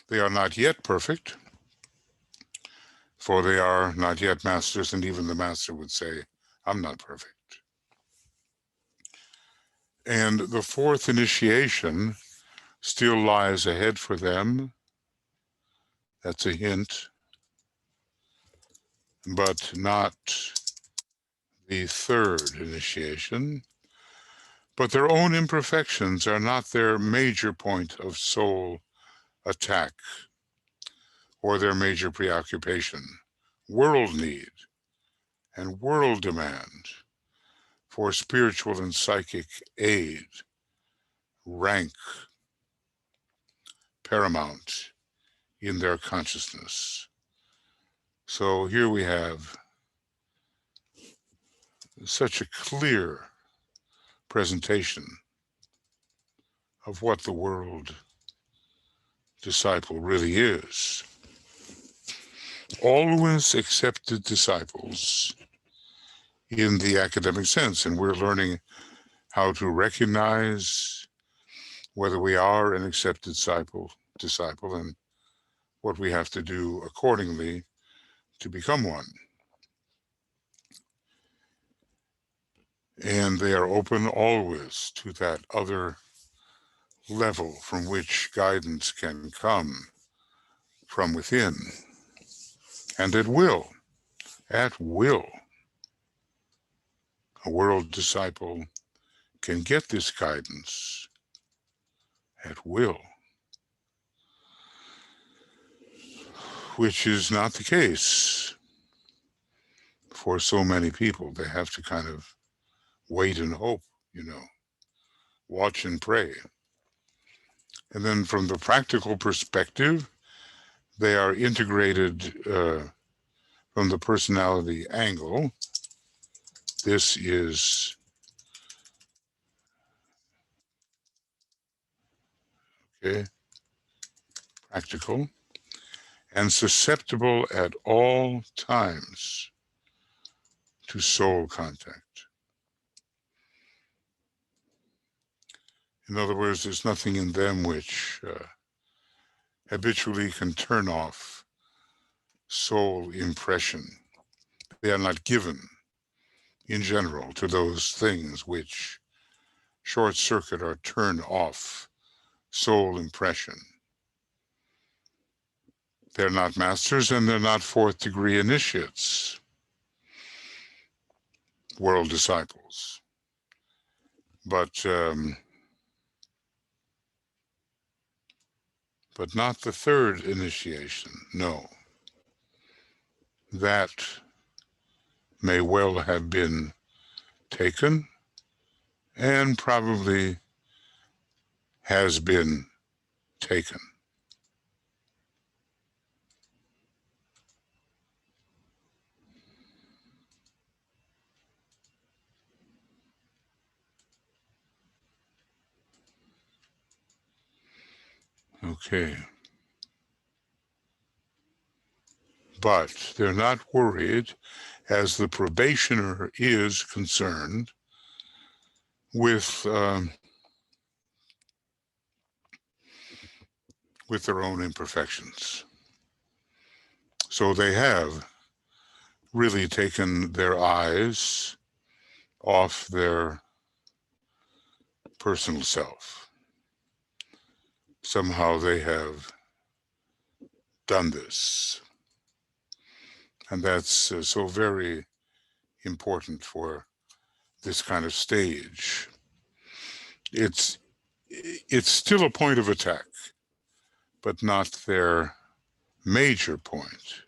They are not yet perfect, for they are not yet masters, and even the master would say, I'm not perfect. And the fourth initiation still lies ahead for them. That's a hint, but not the third initiation. But their own imperfections are not their major point of soul attack or their major preoccupation. World need and world demand for spiritual and psychic aid rank paramount in their consciousness. So here we have such a clear presentation of what the world disciple really is. Always accepted disciples in the academic sense, and we're learning how to recognize whether we are an accepted disciple and what we have to do accordingly to become one. And they are open always to that other level from which guidance can come from within. And at will, a world disciple can get this guidance at will, which is not the case for so many people. They have to kind of wait and hope, watch and pray. And then from the practical perspective, they are integrated from the personality angle. This is practical and susceptible at all times to soul contact. In other words, there's nothing in them which habitually can turn off soul impression. They are not given, in general, to those things which short circuit or turn off soul impression. They're not masters and they're not fourth degree initiates, world disciples. But not the third initiation, no. That may well have been taken and probably has been taken. Okay. But they're not worried, as the probationer is concerned, with their own imperfections. So they have really taken their eyes off their personal self. Somehow they have done this. And that's so very important for this kind of stage. It's still a point of attack, but not their major point,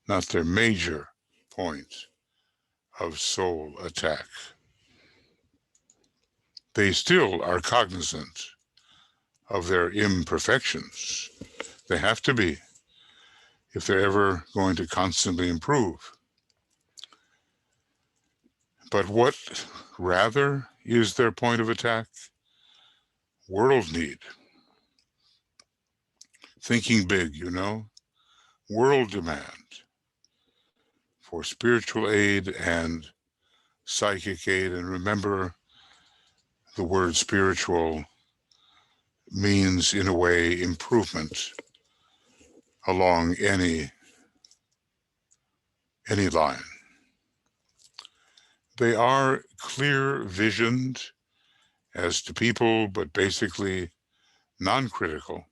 not their major point of soul attack. They still are cognizant of their imperfections. They have to be if they're ever going to constantly improve. But what rather is their point of attack? World need. Thinking big, world demand for spiritual aid and psychic aid. And remember, the word spiritual means, in a way, improvement along any line. They are clear-visioned as to people, but basically non-critical.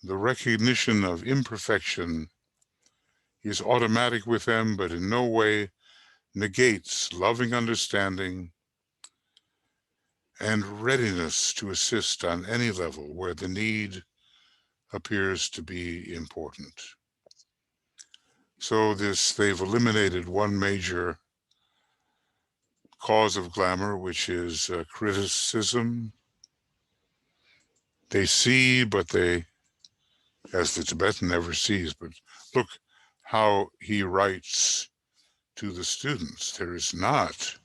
The recognition of imperfection is automatic with them, but in no way negates loving understanding and readiness to assist on any level where the need appears to be important. So they've eliminated one major cause of glamour, which is criticism. They see, but they, as the Tibetan never sees, but look how he writes to the students. There is not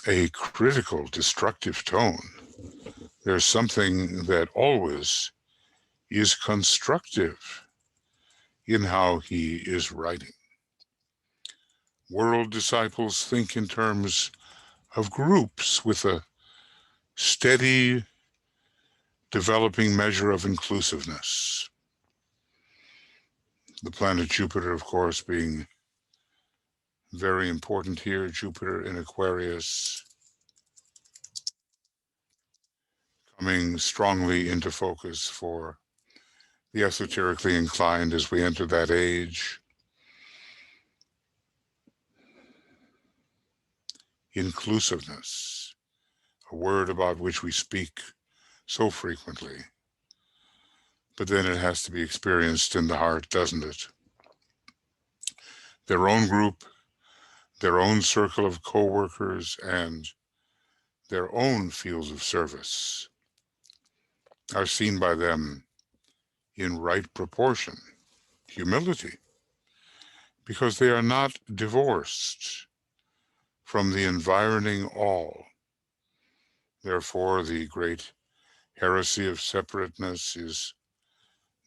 a critical, destructive tone. There's something that always is constructive in how he is writing. World disciples think in terms of groups with a steady, developing measure of inclusiveness. The planet Jupiter, of course, being very important here. Jupiter in Aquarius coming strongly into focus for the esoterically inclined as we enter that age. Inclusiveness, a word about which we speak so frequently, but then it has to be experienced in the heart, doesn't it? Their own group, their own circle of co-workers, and their own fields of service are seen by them in right proportion, humility, because they are not divorced from the environing all. Therefore, the great heresy of separateness is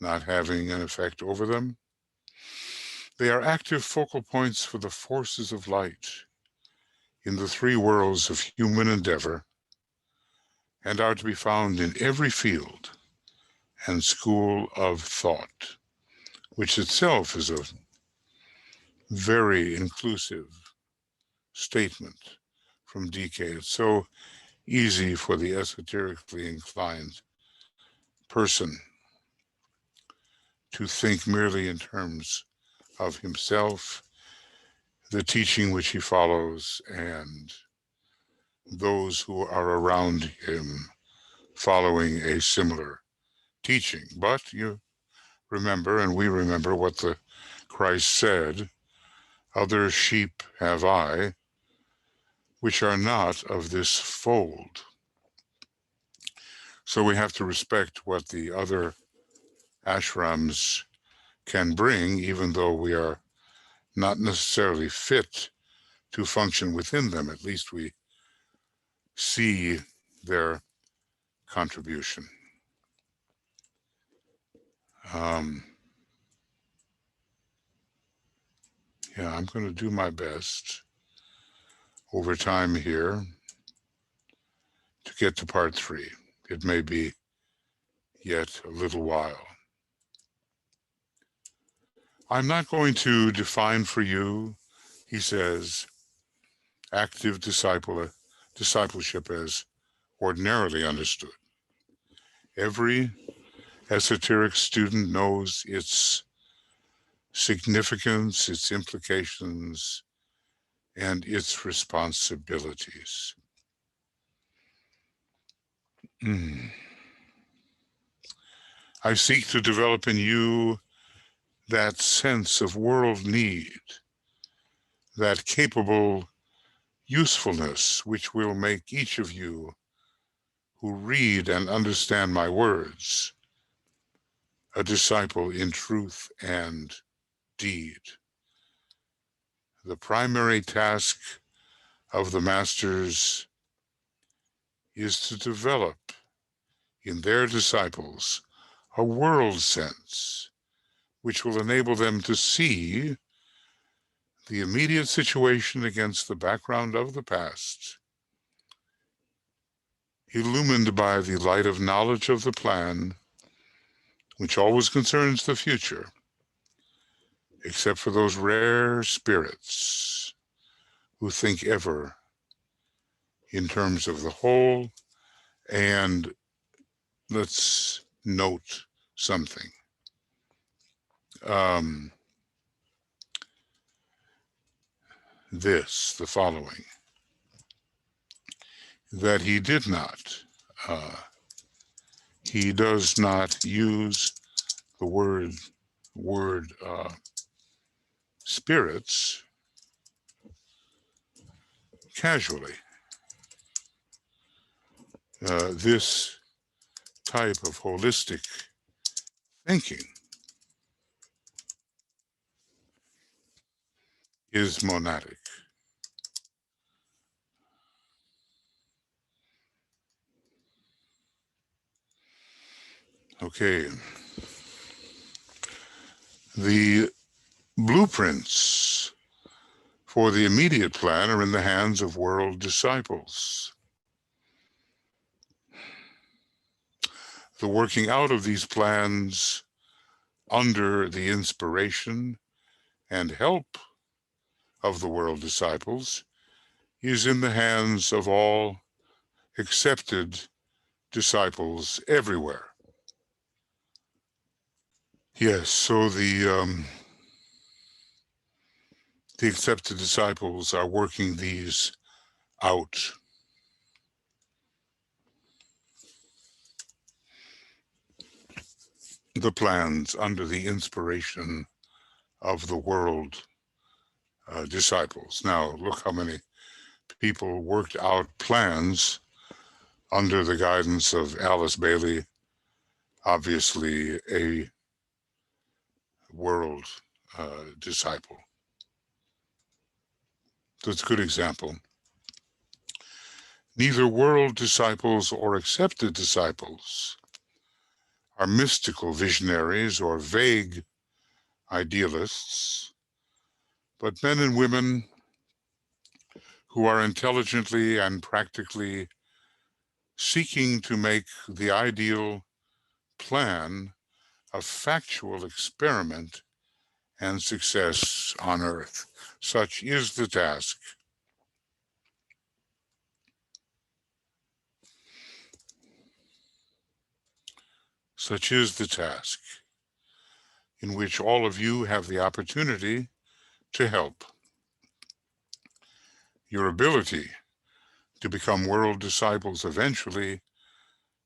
not having an effect over them. They are active focal points for the forces of light in the three worlds of human endeavor, and are to be found in every field and school of thought, which itself is a very inclusive statement from DK. It's so easy for the esoterically inclined person to think merely in terms of himself, the teaching which he follows, and those who are around him following a similar teaching. But you remember, and we remember what the Christ said, "Other sheep have I, which are not of this fold." So we have to respect what the other ashrams can bring, even though we are not necessarily fit to function within them. At least we see their contribution. Yeah, I'm going to do my best over time here to get to part 3. It may be yet a little while. I'm not going to define for you, he says, active discipleship as ordinarily understood. Every esoteric student knows its significance, its implications, and its responsibilities. I seek to develop in you that sense of world need, that capable usefulness which will make each of you who read and understand my words a disciple in truth and deed. The primary task of the masters is to develop in their disciples a world sense which will enable them to see the immediate situation against the background of the past, illumined by the light of knowledge of the plan, which always concerns the future, except for those rare spirits who think ever in terms of the whole. And let's note something. The following, that he did not, he does not use the word spirits casually. This type of holistic thinking is monadic. Okay. The blueprints for the immediate plan are in the hands of world disciples. The working out of these plans under the inspiration and help of the world disciples is in the hands of all accepted disciples everywhere. Yes, so the accepted disciples are working these out. The plans under the inspiration of the world disciples. Now, look how many people worked out plans under the guidance of Alice Bailey, obviously a world disciple. That's a good example. Neither world disciples or accepted disciples are mystical visionaries or vague idealists, but men and women who are intelligently and practically seeking to make the ideal plan a factual experiment and success on earth. Such is the task. Such is the task in which all of you have the opportunity to help. Your ability to become world disciples eventually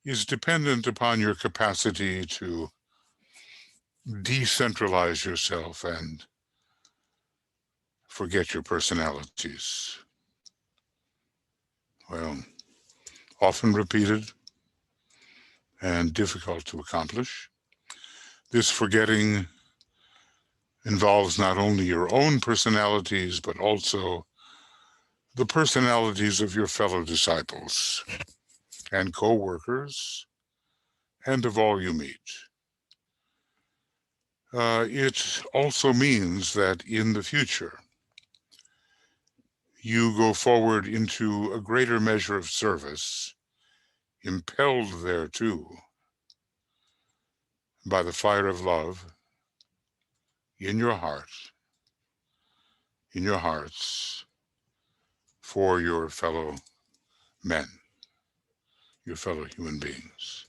is dependent upon your capacity to decentralize yourself and forget your personalities. Well, often repeated and difficult to accomplish. This forgetting involves not only your own personalities, but also the personalities of your fellow disciples and co-workers and of all you meet. It also means that in the future, you go forward into a greater measure of service, impelled thereto by the fire of love in your heart, in your hearts, for your fellow men, your fellow human beings.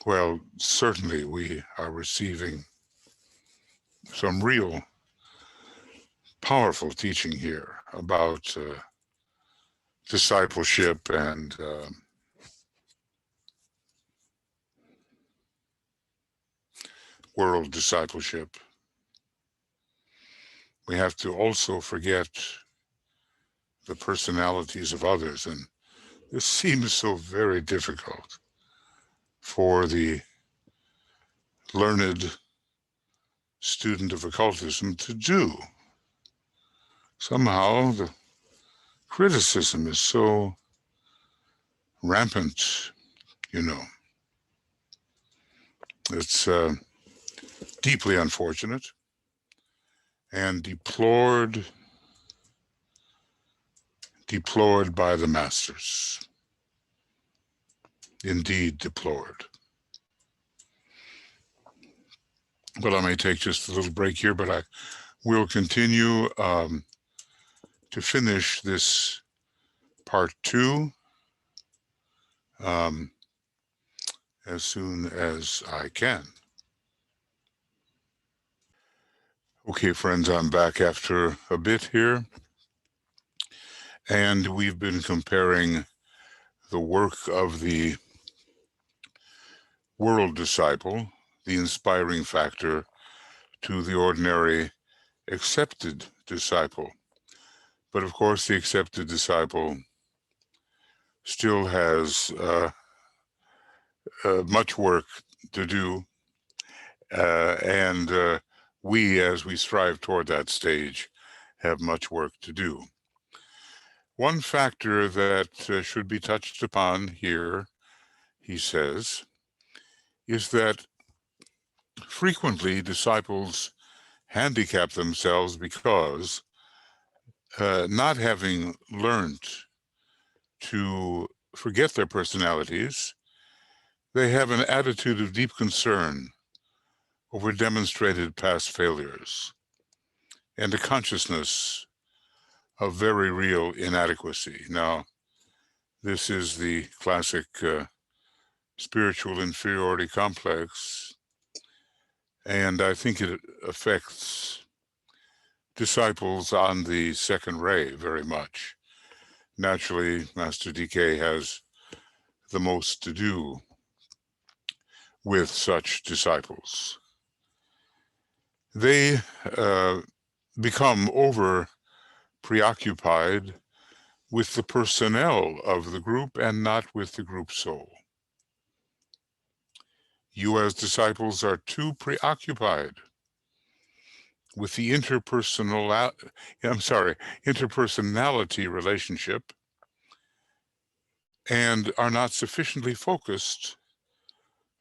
Well, certainly we are receiving some real powerful teaching here about discipleship and world discipleship. We have to also forget the personalities of others, and this seems so very difficult for the learned student of occultism to do. Somehow the criticism is so rampant, you know. It's deeply unfortunate and deplored by the masters. Indeed, deplored. But I may take just a little break here, but I will continue to finish this part 2 as soon as I can. Okay, friends, I'm back after a bit here, and we've been comparing the work of the world disciple, the inspiring factor, to the ordinary accepted disciple. But of course, the accepted disciple still has much work to do, and we, as we strive toward that stage, have much work to do. One factor that should be touched upon here, he says, is that frequently disciples handicap themselves because not having learned to forget their personalities, they have an attitude of deep concern over demonstrated past failures and a consciousness of very real inadequacy. Now, this is the classic spiritual inferiority complex, and I think it affects disciples on the second ray very much. Naturally, Master DK has the most to do with such disciples. They become over preoccupied with the personnel of the group and not with the group soul. You as disciples are too preoccupied with the interpersonality relationship and are not sufficiently focused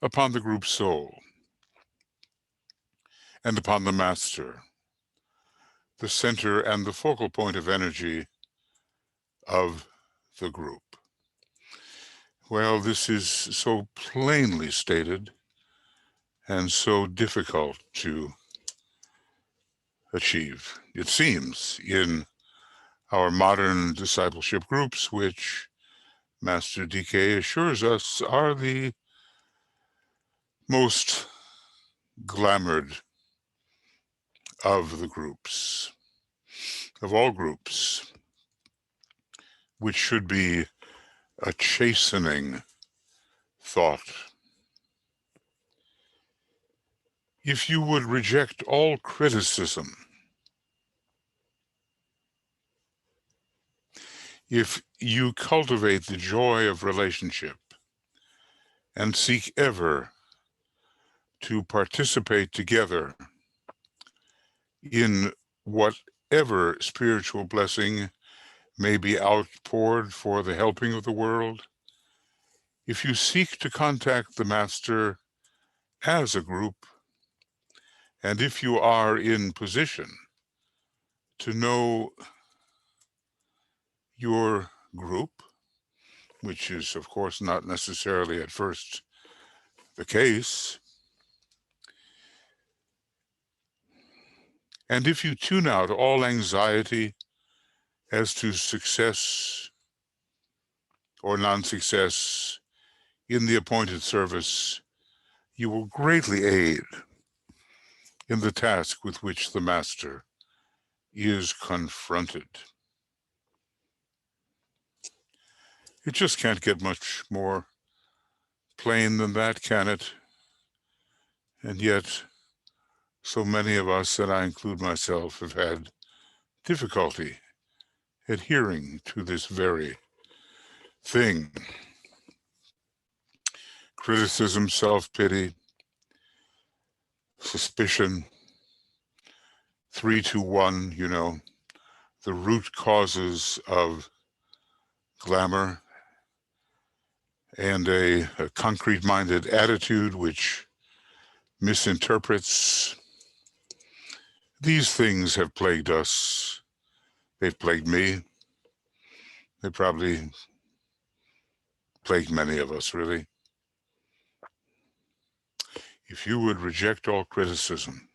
upon the group soul and upon the master, the center and the focal point of energy of the group. Well, this is so plainly stated and so difficult to achieve, it seems, in our modern discipleship groups, which Master DK assures us are the most glamored of the groups, of all groups, which should be a chastening thought. If you would reject all criticism, if you cultivate the joy of relationship and seek ever to participate together in whatever spiritual blessing may be outpoured for the helping of the world, if you seek to contact the Master as a group, and if you are in position to know your group, which is, of course, not necessarily at first the case, and if you tune out all anxiety as to success or non-success in the appointed service you will greatly aid in the task with which the master is confronted. It just can't get much more plain than that, can it? And yet, so many of us, and I include myself, have had difficulty adhering to this very thing. Criticism, self-pity, suspicion, 3-2-1, the root causes of glamour, and a concrete-minded attitude which misinterprets. These things have plagued us. They've plagued me. They probably plagued many of us, really. If you would reject all criticism,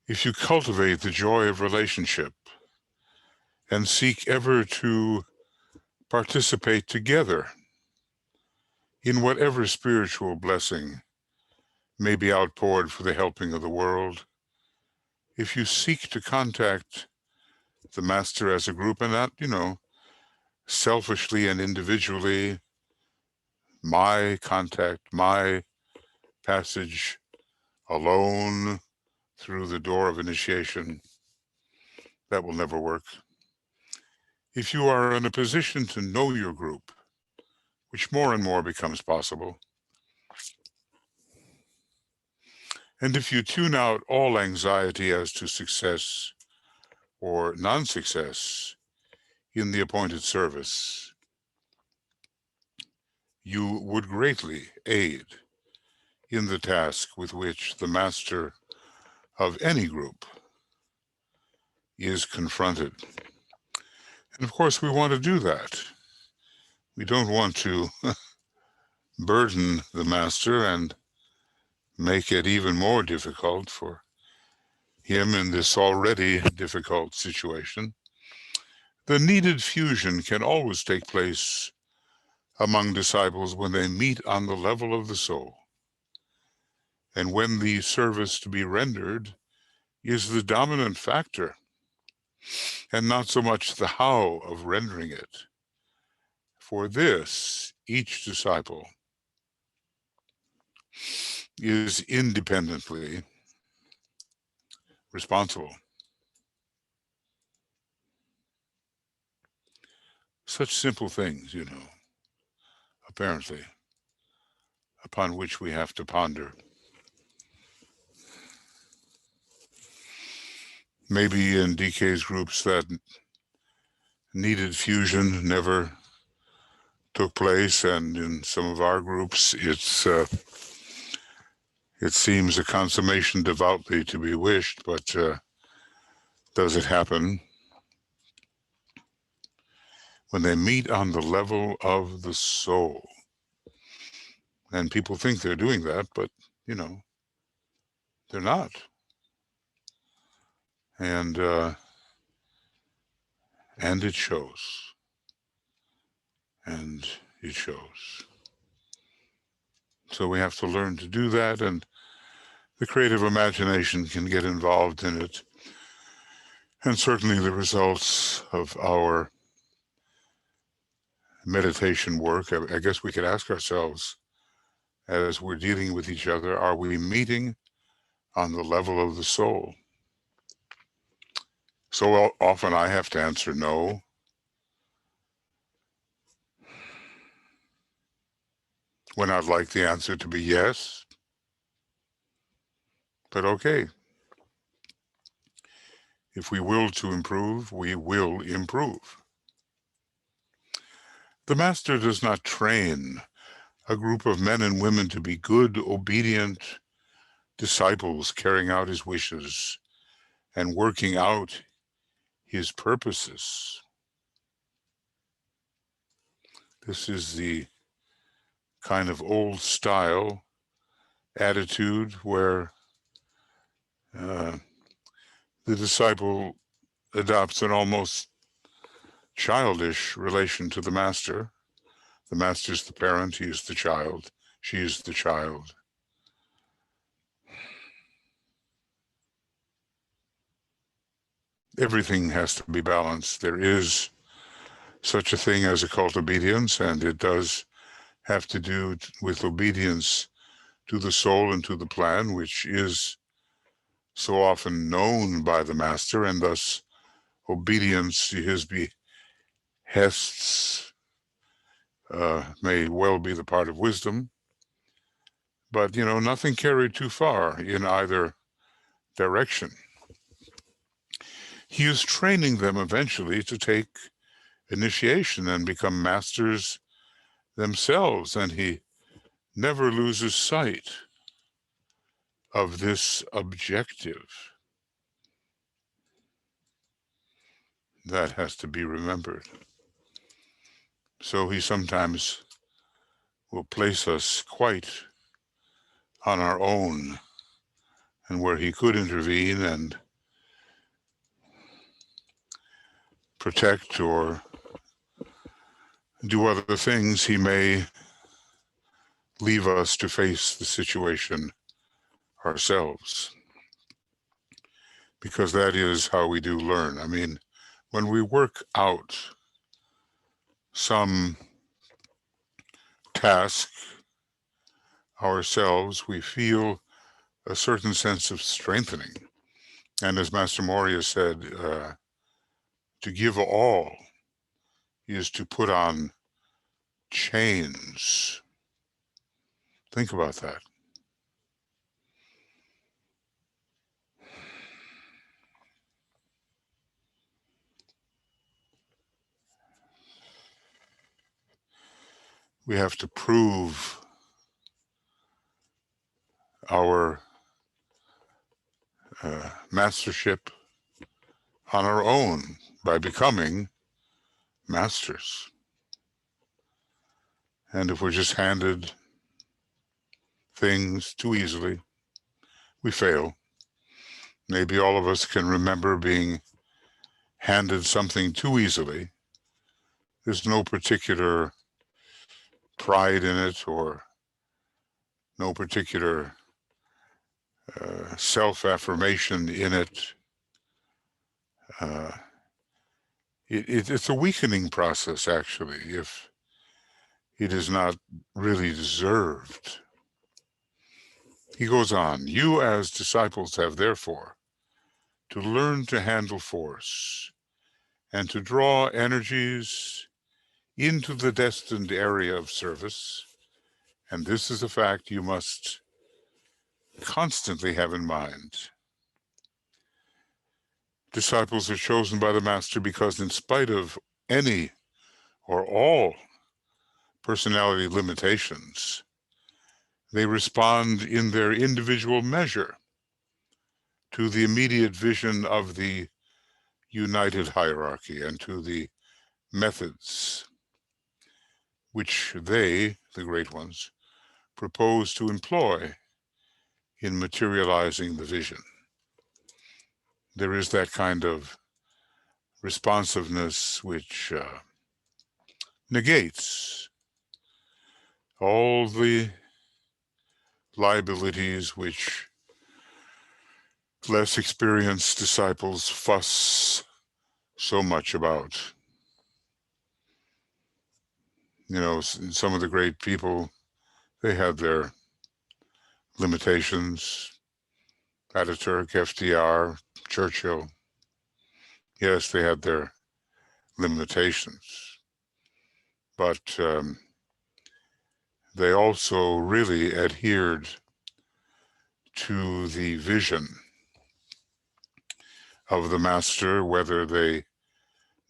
if you cultivate the joy of relationship and seek ever to participate together in whatever spiritual blessing may be outpoured for the helping of the world, if you seek to contact the master as a group and not, selfishly and individually, my contact, my passage alone through the door of initiation, that will never work. If you are in a position to know your group, which more and more becomes possible, and if you tune out all anxiety as to success or non-success in the appointed service, you would greatly aid in the task with which the master of any group is confronted. And of course, we want to do that. We don't want to burden the master and make it even more difficult for him in this already difficult situation. The needed fusion can always take place among disciples when they meet on the level of the soul, and when the service to be rendered is the dominant factor, and not so much the how of rendering it. For this, each disciple is independently responsible. Such simple things, apparently, upon which we have to ponder. Maybe in DK's groups that needed fusion never took place, and in some of our groups it seems a consummation devoutly to be wished, but does it happen? When they meet on the level of the soul. And people think they're doing that, but, they're not. And it shows. And it shows. So we have to learn to do that, and the creative imagination can get involved in it. And certainly the results of our meditation work, I guess we could ask ourselves, as we're dealing with each other, are we meeting on the level of the soul? So often I have to answer no. When I'd like the answer to be yes. But okay. If we will to improve, we will improve. The master does not train a group of men and women to be good, obedient disciples, carrying out his wishes and working out his purposes. This is the kind of old style attitude where the disciple adopts an almost childish relation to the master. The master's the parent, he is the child. She is the child. Everything has to be balanced. There is such a thing as occult obedience, and it does have to do with obedience to the soul and to the plan, which is so often known by the master, and thus obedience to his behests may well be the part of wisdom. But, nothing carried too far in either direction. He is training them eventually to take initiation and become masters themselves, and he never loses sight of this objective. That has to be remembered. So he sometimes will place us quite on our own, and where he could intervene and protect or do other things, he may leave us to face the situation ourselves, because that is how we do learn. I mean, when we work out some task ourselves, we feel a certain sense of strengthening. And as Master Moria said, to give all is to put on chains. Think about that. We have to prove our mastership on our own by becoming masters. And if we're just handed things too easily, we fail. Maybe all of us can remember being handed something too easily. There's no particular pride in it or no particular self-affirmation in it. It's a weakening process, actually, if it is not really deserved. He goes on, you as disciples have therefore to learn to handle force and to draw energies into the destined area of service. And this is a fact you must constantly have in mind. Disciples are chosen by the Master because in spite of any or all personality limitations, they respond in their individual measure to the immediate vision of the united hierarchy and to the methods which they, the great ones, propose to employ in materializing the vision. There is that kind of responsiveness which negates all the liabilities which less experienced disciples fuss so much about. Some of the great people, they had their limitations. Ataturk, FDR, Churchill, yes, they had their limitations, but they also really adhered to the vision of the Master, whether they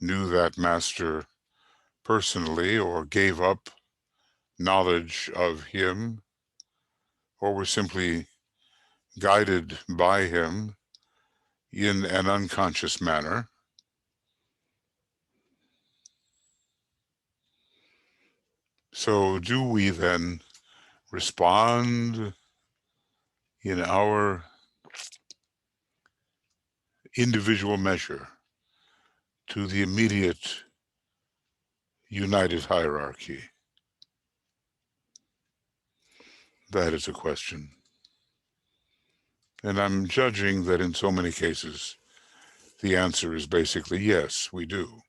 knew that Master personally or gave up knowledge of him or were simply guided by him in an unconscious manner. So do we then respond in our individual measure to the immediate united hierarchy? That is a question. And I'm judging that in so many cases, the answer is basically yes, we do.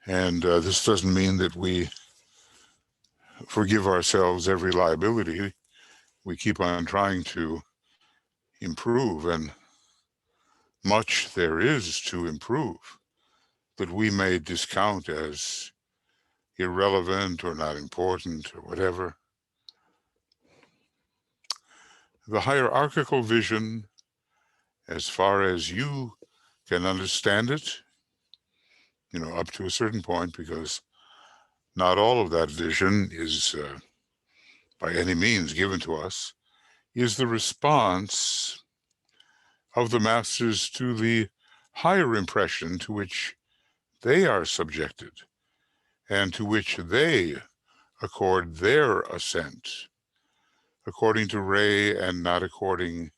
And this doesn't mean that we forgive ourselves every liability. We keep on trying to improve, and much there is to improve that we may discount as irrelevant or not important or whatever. The hierarchical vision, as far as you can understand it, up to a certain point, because not all of that vision is by any means given to us, is the response of the masters to the higher impression to which they are subjected and to which they accord their assent, according to Ray and not according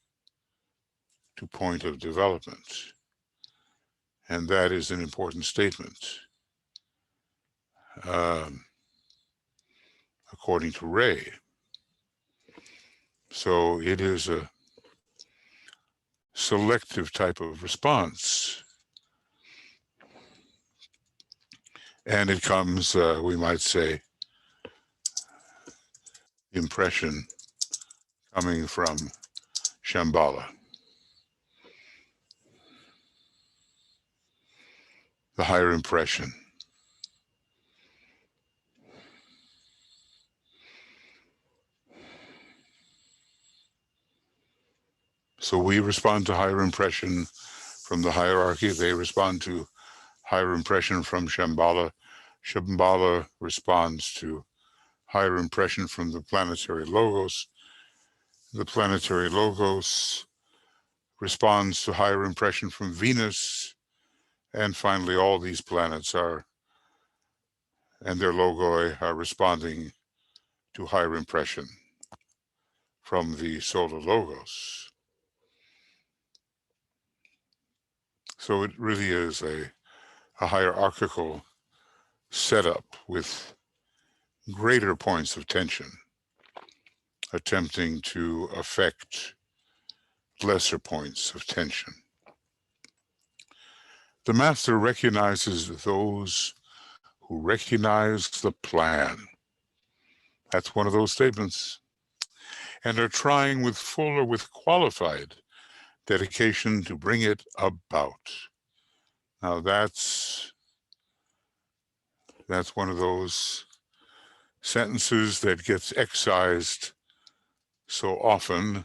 to point of development. And that is an important statement. According to Ray. So it is a selective type of response. And it comes, we might say, impression coming from Shambhala. The higher impression. So we respond to higher impression from the hierarchy. They respond to higher impression from Shambhala. Shambhala responds to higher impression from the planetary logos. The planetary logos responds to higher impression from Venus. And finally, all these planets and their logoi are responding to higher impression from the solar logos. So it really is a hierarchical setup with greater points of tension, attempting to affect lesser points of tension. The master recognizes those who recognize the plan. That's one of those statements. And are trying with full or with qualified dedication to bring it about. Now that's one of those sentences that gets excised so often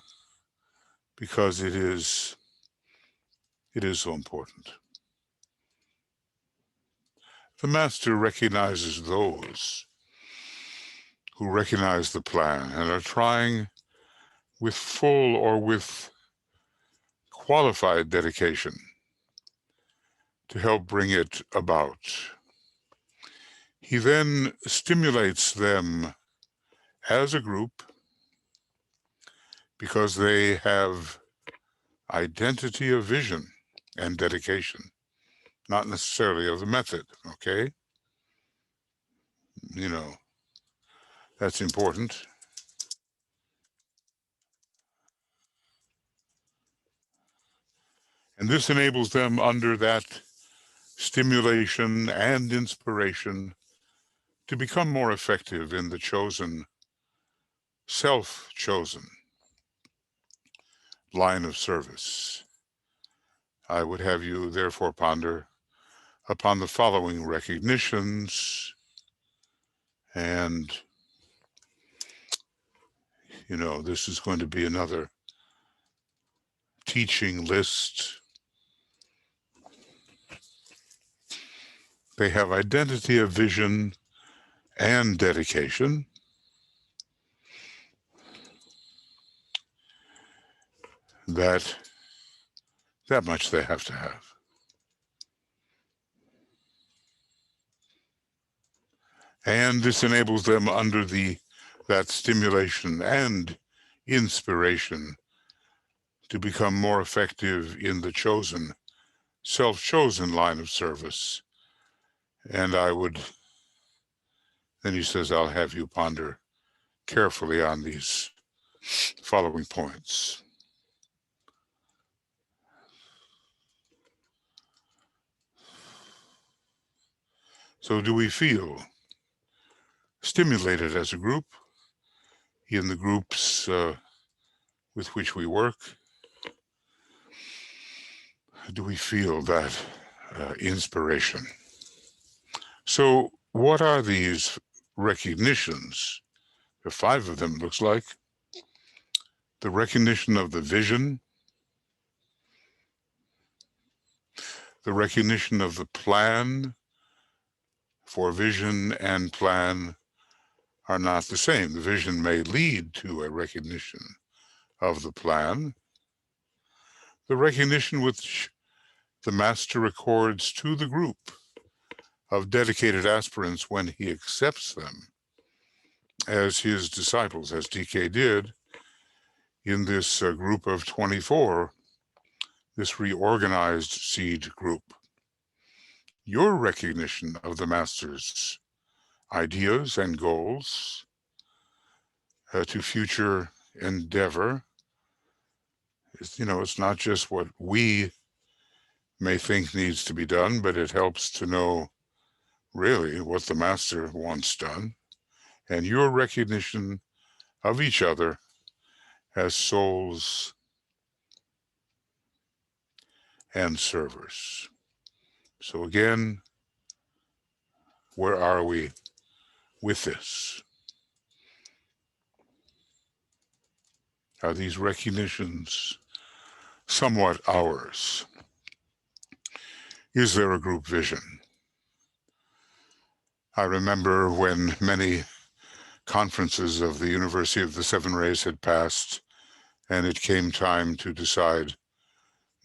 because it is so important. The master recognizes those who recognize the plan and are trying with full or with qualified dedication to help bring it about. He then stimulates them as a group because they have identity of vision and dedication, not necessarily of the method, okay? That's important. And this enables them under that stimulation and inspiration to become more effective in the chosen, self-chosen line of service. I would have you therefore ponder upon the following recognitions, and this is going to be another teaching list. They have identity of vision and dedication. That much they have to have. And this enables them under that stimulation and inspiration to become more effective in the chosen, self-chosen line of service. And I would Then he says, I'll have you ponder carefully on these following points. So do we feel stimulated as a group in the groups with which we work? Do we feel that inspiration? So what are these recognitions? There are 5 of them, looks like. The recognition of the vision, the recognition of the plan, for vision and plan are not the same. The vision may lead to a recognition of the plan. The recognition which the master accords to the group of dedicated aspirants when he accepts them as his disciples, as DK did in this group of 24, this reorganized seed group. Your recognition of the master's ideas and goals to future endeavor is, it's not just what we may think needs to be done, but it helps to know really what the master wants done, and your recognition of each other as souls and servers. So again, where are we with this? Are these recognitions somewhat ours? Is there a group vision? I remember when many conferences of the University of the Seven Rays had passed, and it came time to decide,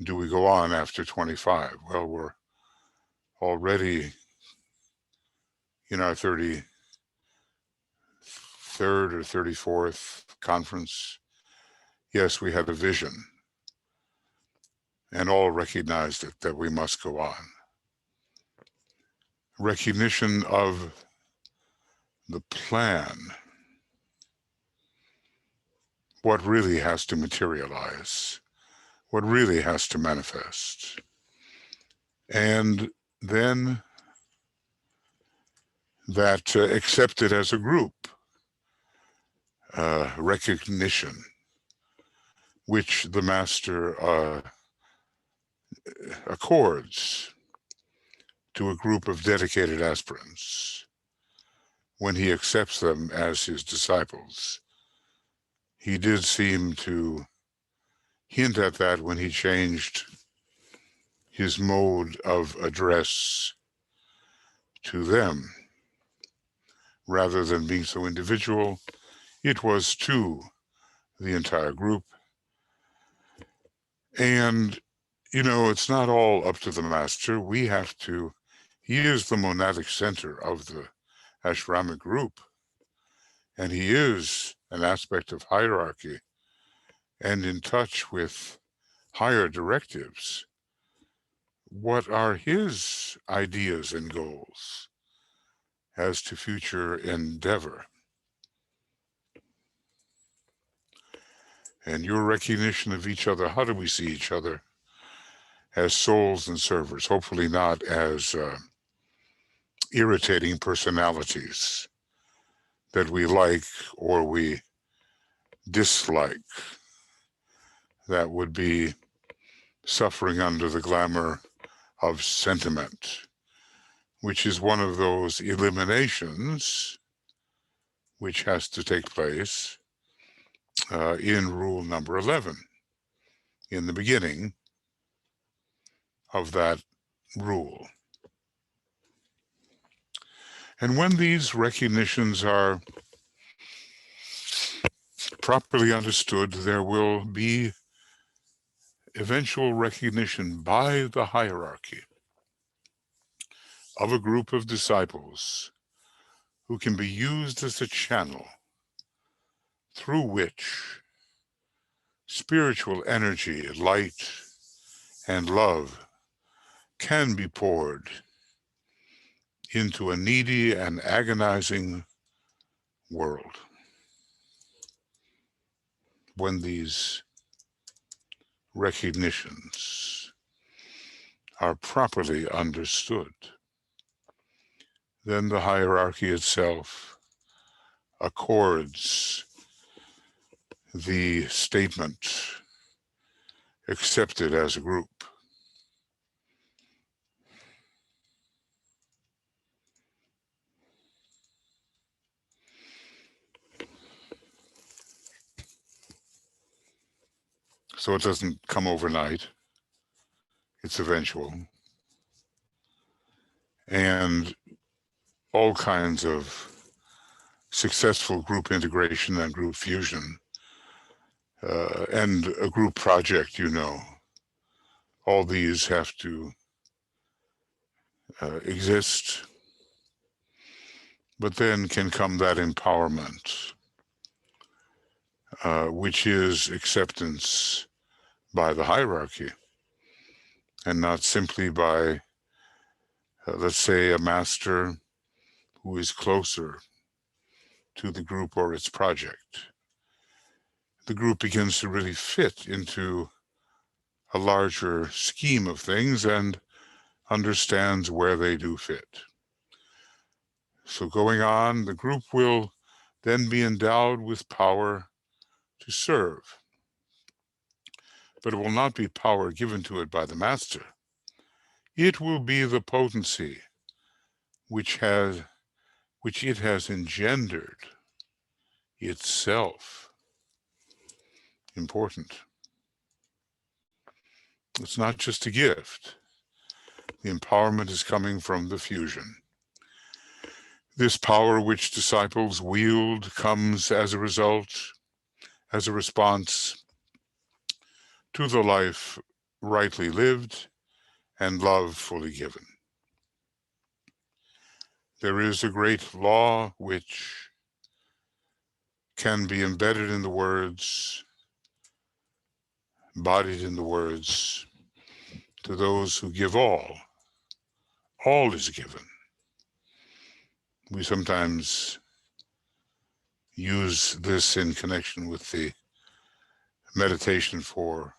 do we go on after 25? Well, we're already in our 33rd or 34th conference. Yes, we had a vision, and all recognized it, that we must go on. Recognition of the plan, what really has to materialize, what really has to manifest. And then that accepted as a group recognition, which the master accords to a group of dedicated aspirants when he accepts them as his disciples. He did seem to hint at that when he changed his mode of address to them. Rather than being so individual, it was to the entire group. And, it's not all up to the master. He is the monadic center of the ashramic group, and he is an aspect of hierarchy and in touch with higher directives. What are his ideas and goals as to future endeavor? And your recognition of each other, how do we see each other? As souls and servers, hopefully not as irritating personalities that we like or we dislike, that would be suffering under the glamour of sentiment, which is one of those eliminations which has to take place in rule number 11, in the beginning of that rule. And when these recognitions are properly understood, there will be eventual recognition by the hierarchy of a group of disciples who can be used as a channel through which spiritual energy, light, and love can be poured into a needy and agonizing world. When these recognitions are properly understood, then the hierarchy itself accords the statement accepted as a group. So it doesn't come overnight, it's eventual. And all kinds of successful group integration and group fusion and a group project, all these have to exist. But then can come that empowerment, which is acceptance by the hierarchy and not simply by, let's say, a master who is closer to the group or its project. The group begins to really fit into a larger scheme of things and understands where they do fit. So going on, the group will then be endowed with power to serve. But it will not be power given to it by the master. It will be the potency which it has engendered itself. Important. It's not just a gift. The empowerment is coming from the fusion. This power which disciples wield comes as a result, as a response to the life rightly lived and love fully given. There is a great law which can be embedded in the words, embodied in the words, to those who give all is given. We sometimes use this in connection with the meditation for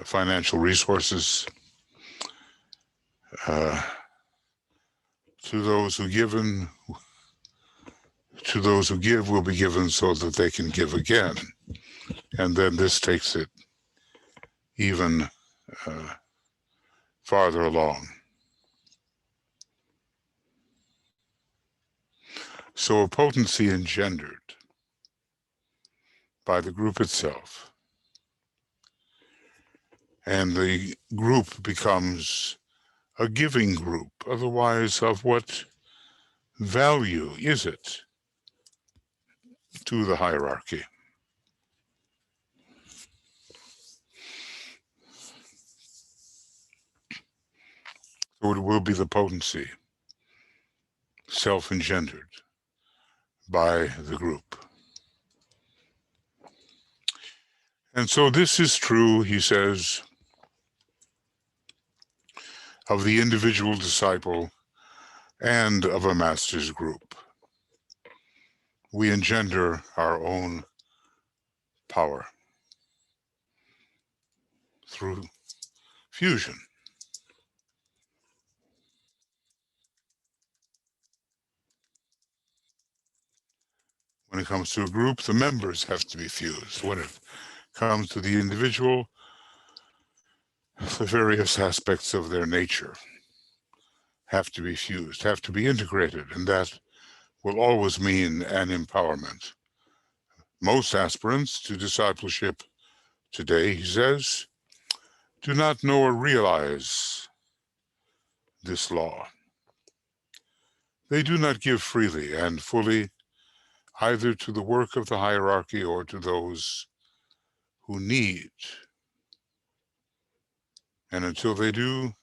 financial resources. To those who give will be given so that they can give again. And then this takes it even farther along. So a potency engendered by the group itself. And the group becomes a giving group. Otherwise, of what value is it to the hierarchy? So it will be the potency, self-engendered by the group. And so this is true, he says, of the individual disciple and of a master's group. We engender our own power through fusion. When it comes to a group, the members have to be fused. When it comes to the individual, the various aspects of their nature have to be fused, have to be integrated, and that will always mean an empowerment. Most aspirants to discipleship today, he says, do not know or realize this law. They do not give freely and fully either to the work of the hierarchy or to those who need. And until they do,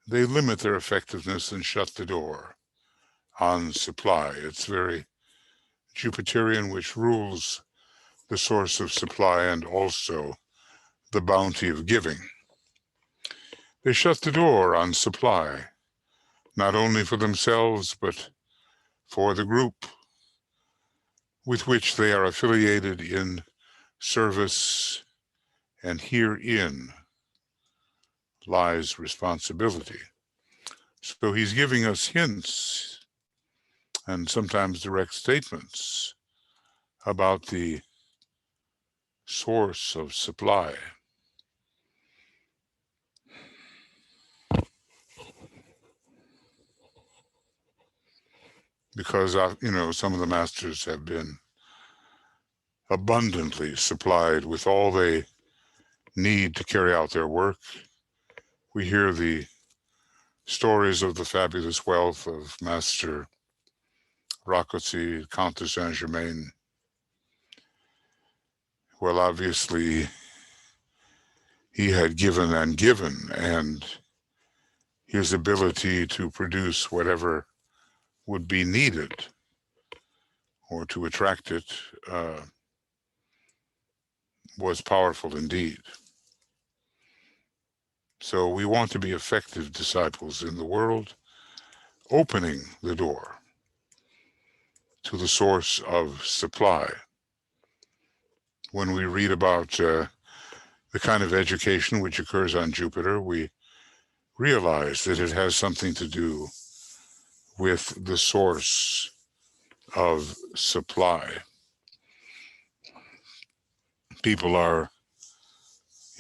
they limit their effectiveness and shut the door on supply. It's very Jupiterian, which rules the source of supply and also the bounty of giving. They shut the door on supply not only for themselves, but for the group with which they are affiliated in service, and herein lies responsibility. So he's giving us hints and sometimes direct statements about the source of supply. Because, some of the masters have been abundantly supplied with all they need to carry out their work. We hear the stories of the fabulous wealth of Master Rákóczi, Count de Saint-Germain. Well, obviously, he had given, and his ability to produce whatever would be needed or to attract it was powerful indeed. So we want to be effective disciples in the world, opening the door to the source of supply. When we read about the kind of education which occurs on Jupiter, we realize that it has something to do with the source of supply. People are,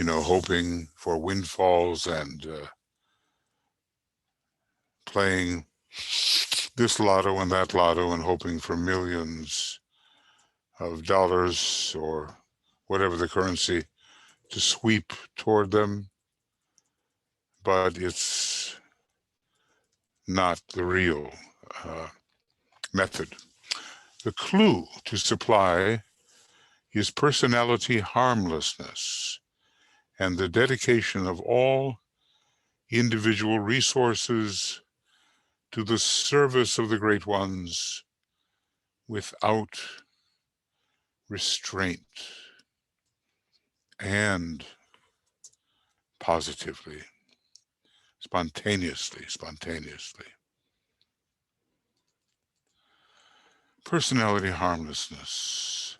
hoping for windfalls and playing this lotto and that lotto and hoping for millions of dollars or whatever the currency to sweep toward them. But it's not the real method. The clue to supply is personality harmlessness and the dedication of all individual resources to the service of the great ones without restraint and positively, spontaneously. Personality harmlessness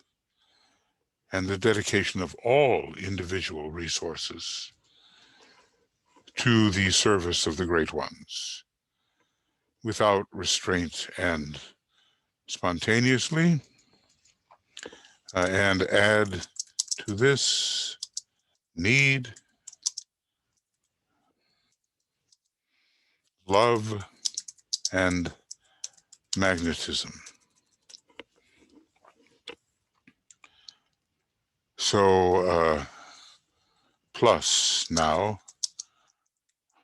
and the dedication of all individual resources to the service of the great ones without restraint and spontaneously, and add to this need, love, and magnetism. So plus now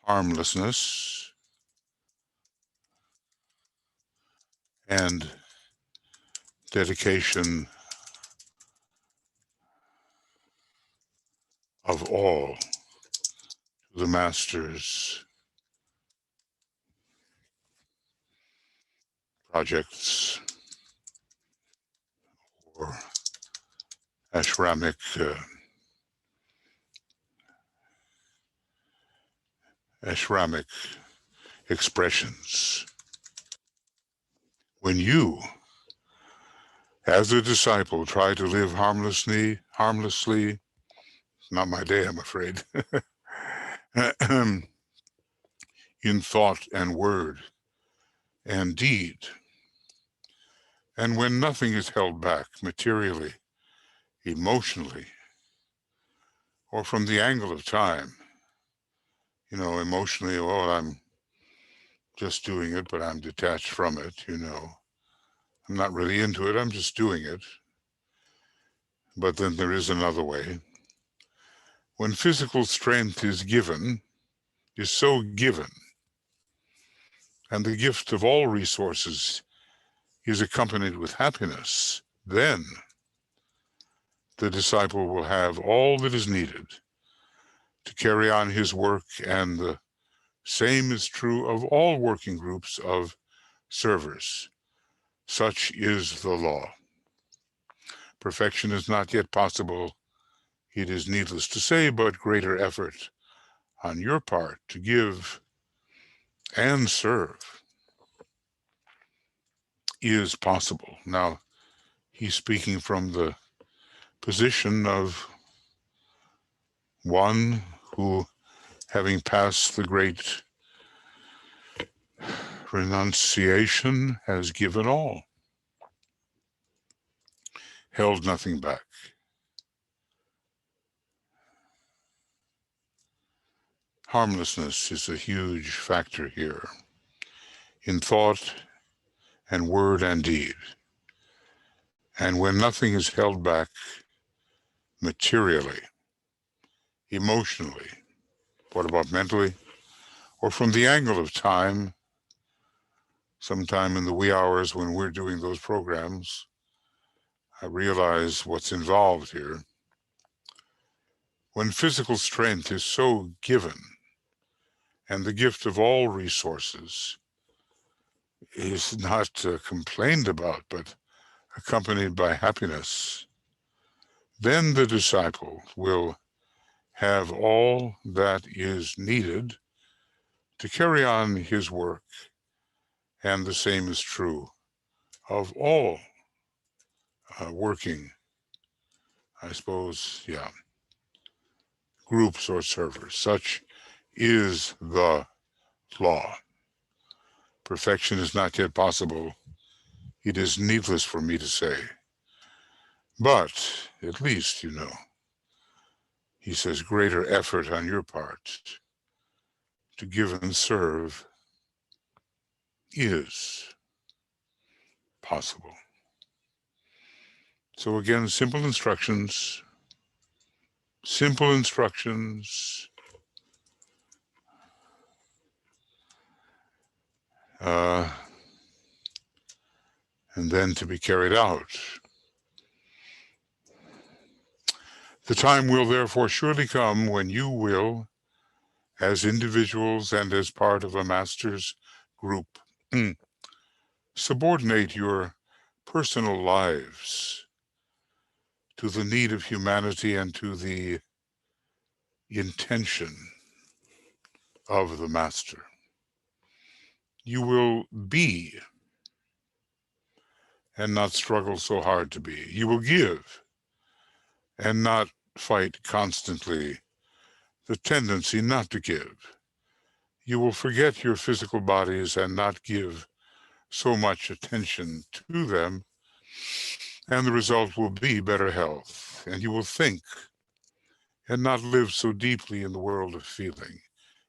harmlessness and dedication of all to the master's projects or ashramic expressions. When you, as a disciple, try to live harmlessly, not my day, I'm afraid, in thought and word and deed, and when nothing is held back materially, emotionally, or from the angle of time, emotionally, I'm just doing it, but I'm detached from it, I'm not really into it, I'm just doing it. But then there is another way. When physical strength is so given, and the gift of all resources is accompanied with happiness, then the disciple will have all that is needed to carry on his work, and the same is true of all working groups of servers. Such is the law. Perfection is not yet possible, it is needless to say, but greater effort on your part to give and serve is possible. Now, he's speaking from the position of one who, having passed the great renunciation, has given all, held nothing back. Harmlessness is a huge factor here in thought and word and deed. And when nothing is held back materially, emotionally, what about mentally? Or from the angle of time, sometime in the wee hours when we're doing those programs, I realize what's involved here. When physical strength is so given, and the gift of all resources is not complained about, but accompanied by happiness, then the disciple will have all that is needed to carry on his work. And the same is true of all working, I suppose, groups or servers. Such is the law. Perfection is not yet possible. It is needless for me to say. But at least, he says, greater effort on your part to give and serve is possible. So again, simple instructions, and then to be carried out. The time will therefore surely come when you will, as individuals and as part of a master's group, subordinate your personal lives to the need of humanity and to the intention of the master. You will be and not struggle so hard to be. You will give and not fight constantly the tendency not to give. You will forget your physical bodies and not give so much attention to them, and the result will be better health. And you will think and not live so deeply in the world of feeling.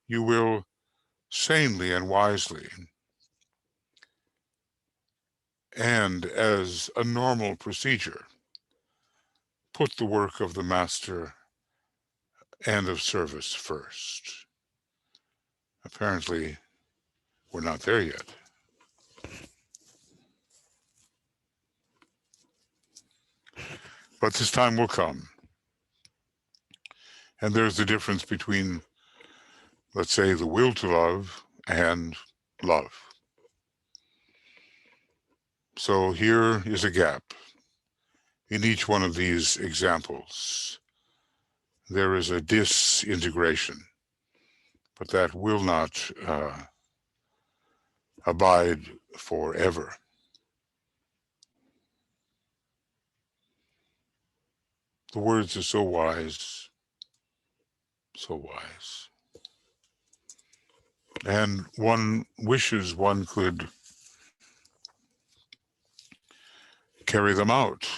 You will sanely and wisely, and as a normal procedure, put the work of the master and of service first. Apparently, we're not there yet. But this time will come. And there's the difference between, let's say, the will to love and love. So here is a gap. In each one of these examples, there is a disintegration, but that will not abide forever. The words are so wise, so wise. And one wishes one could carry them out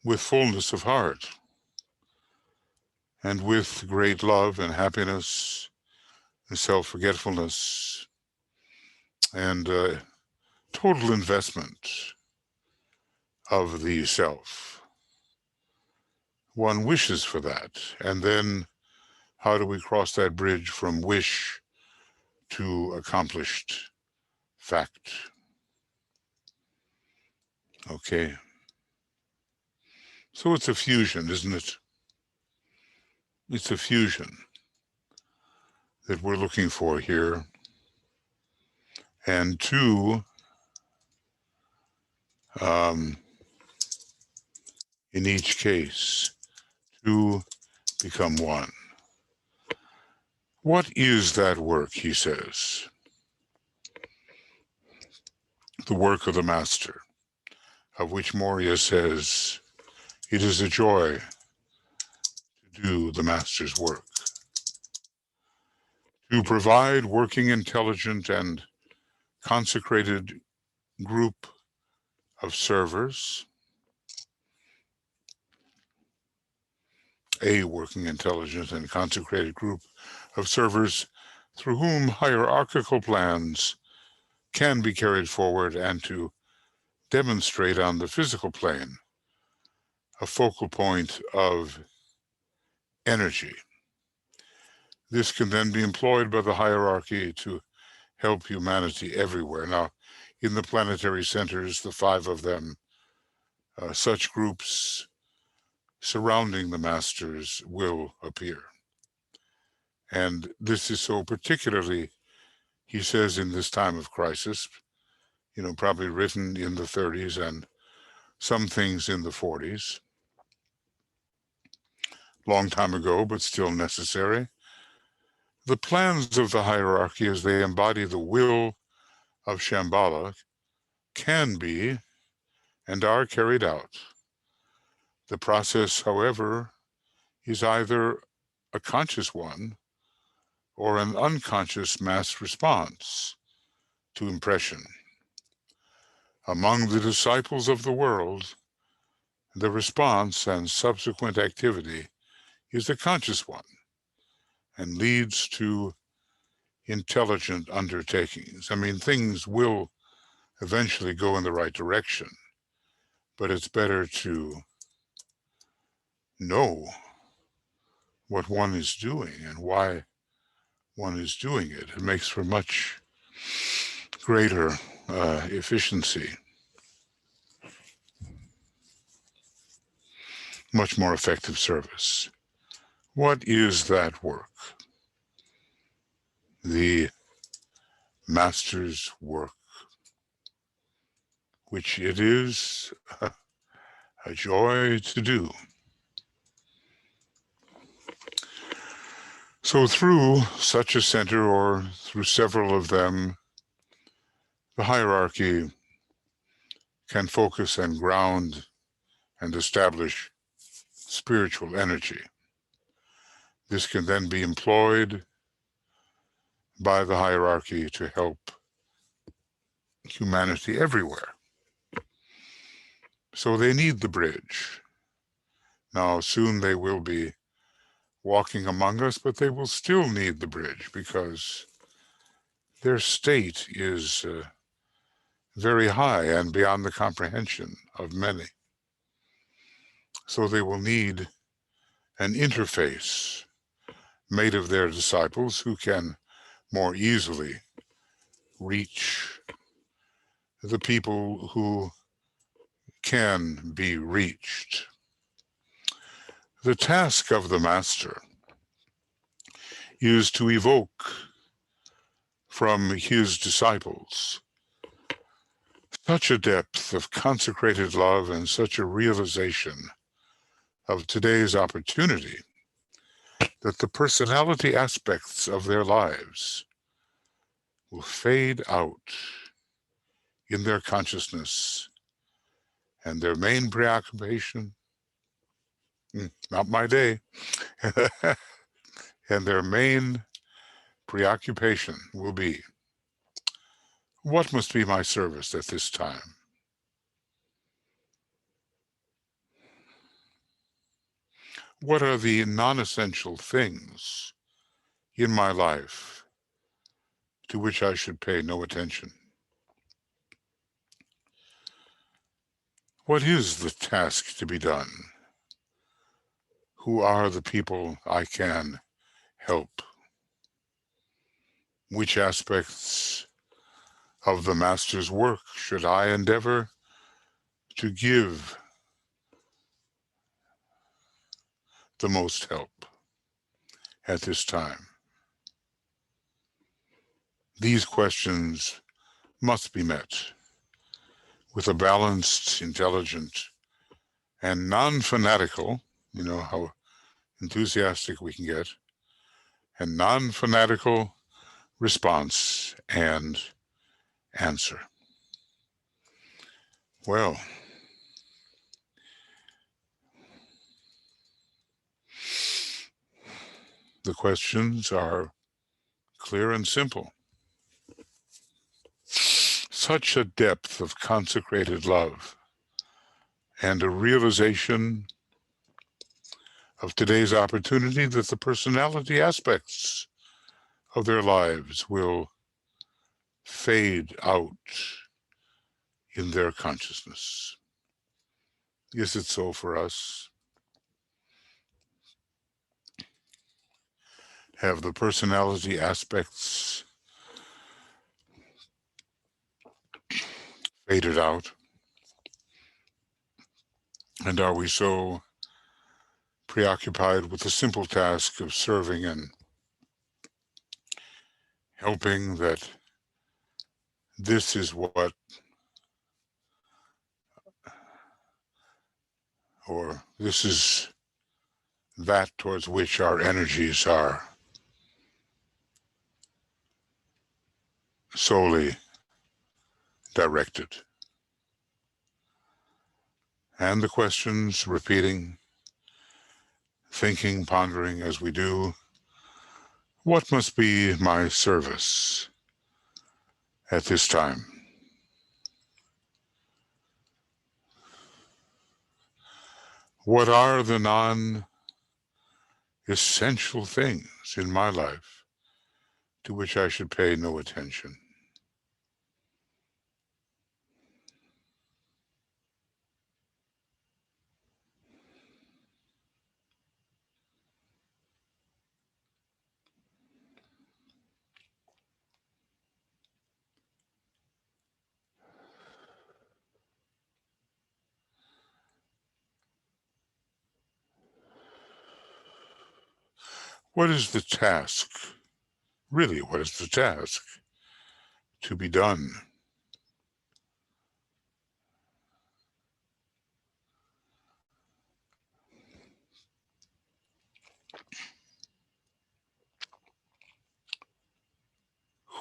with fullness of heart and with great love and happiness and self-forgetfulness and total investment of the self. One wishes for that. And then how do we cross that bridge from wish to accomplished fact? Okay. So it's a fusion, isn't it? It's a fusion that we're looking for here. And two, in each case, two become one. What is that work, he says? The work of the Master, of which Moria says, it is a joy to do the Master's work. To provide working, intelligent, and consecrated group of servers, a working, intelligent, and consecrated group of servers through whom hierarchical plans can be carried forward, and to demonstrate on the physical plane a focal point of energy. This can then be employed by the hierarchy to help humanity everywhere. Now, in the planetary centers, the 5 of them, such groups surrounding the masters will appear. And this is so particularly, he says, in this time of crisis, probably written in the 30s and some things in the 40s. Long time ago, but still necessary. The plans of the hierarchy, as they embody the will of Shambhala, can be and are carried out. The process, however, is either a conscious one or an unconscious mass response to impression. Among the disciples of the world, the response and subsequent activity is a conscious one and leads to intelligent undertakings. I mean, things will eventually go in the right direction, but it's better to know what one is doing and why one is doing it. It makes for much greater efficiency, much more effective service. What is that work? The Master's work, which it is a joy to do. So through such a center, or through several of them, the hierarchy can focus and ground and establish spiritual energy. This can then be employed by the hierarchy to help humanity everywhere. So they need the bridge. Now, soon they will be walking among us, but they will still need the bridge because their state is very high and beyond the comprehension of many. So they will need an interface made of their disciples who can more easily reach the people who can be reached. The task of the Master is to evoke from his disciples such a depth of consecrated love and such a realization of today's opportunity that the personality aspects of their lives will fade out in their consciousness, and their main preoccupation, not my day, and their main preoccupation will be, what must be my service at this time? What are the non-essential things in my life to which I should pay no attention? What is the task to be done? Who are the people I can help? Which aspects of the Master's work should I endeavor to give the most help at this time? These questions must be met with a balanced, intelligent, and non-fanatical, how enthusiastic we can get, and non-fanatical response and answer. Well, the questions are clear and simple. Such a depth of consecrated love and a realization of today's opportunity that the personality aspects of their lives will fade out in their consciousness. Is it so for us? Have the personality aspects faded out? And are we so preoccupied with the simple task of serving and helping that this is what, or this is that towards which our energies are solely directed? And the questions repeating, thinking, pondering as we do, what must be my service at this time? What are the non-essential things in my life to which I should pay no attention? What is the task? Really, what is the task to be done?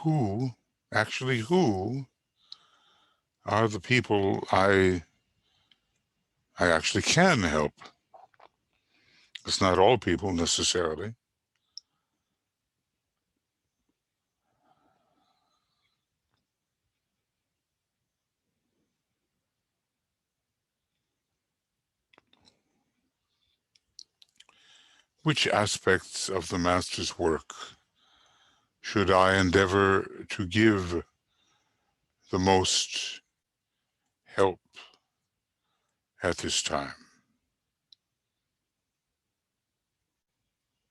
Who are the people I actually can help? It's not all people necessarily. Which aspects of the Master's work should I endeavor to give the most help at this time?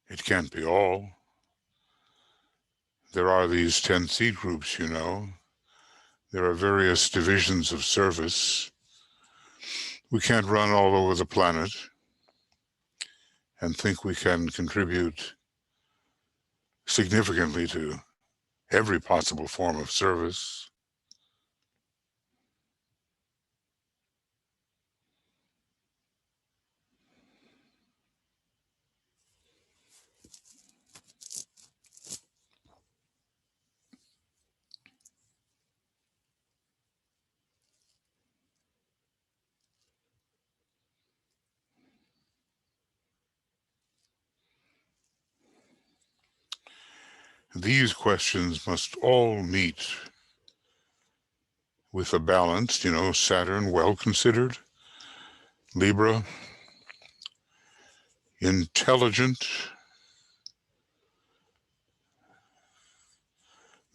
It can't be all. There are these 10 seed groups, you know. There are various divisions of service. We can't run all over the planet and think we can contribute significantly to every possible form of service. These questions must all meet with a balance, you know, Saturn well considered, Libra, intelligent,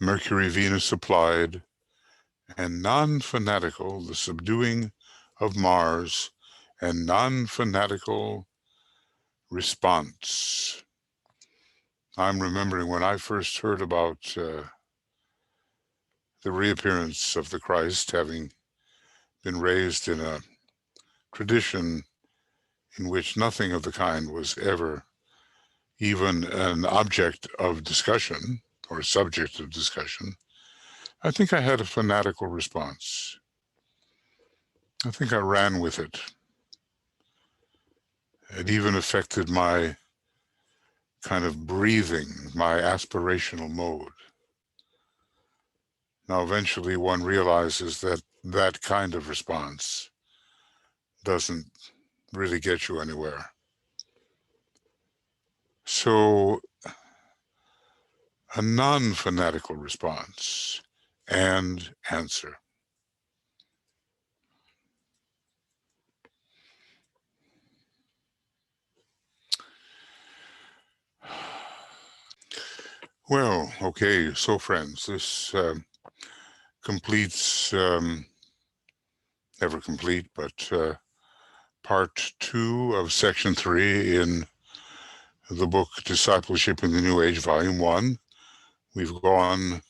Mercury, Venus applied, and non-fanatical, the subduing of Mars, and non-fanatical response. I'm remembering when I first heard about the reappearance of the Christ, having been raised in a tradition in which nothing of the kind was ever even an object of discussion or a subject of discussion. I think I had a fanatical response. I think I ran with it. It even affected my kind of breathing, my aspirational mode. Now, eventually one realizes that that kind of response doesn't really get you anywhere. So a non-fanatical response and answer. Well, okay, so friends, this completes, never complete, but part 2 of section 3 in the book Discipleship in the New Age, volume 1. We're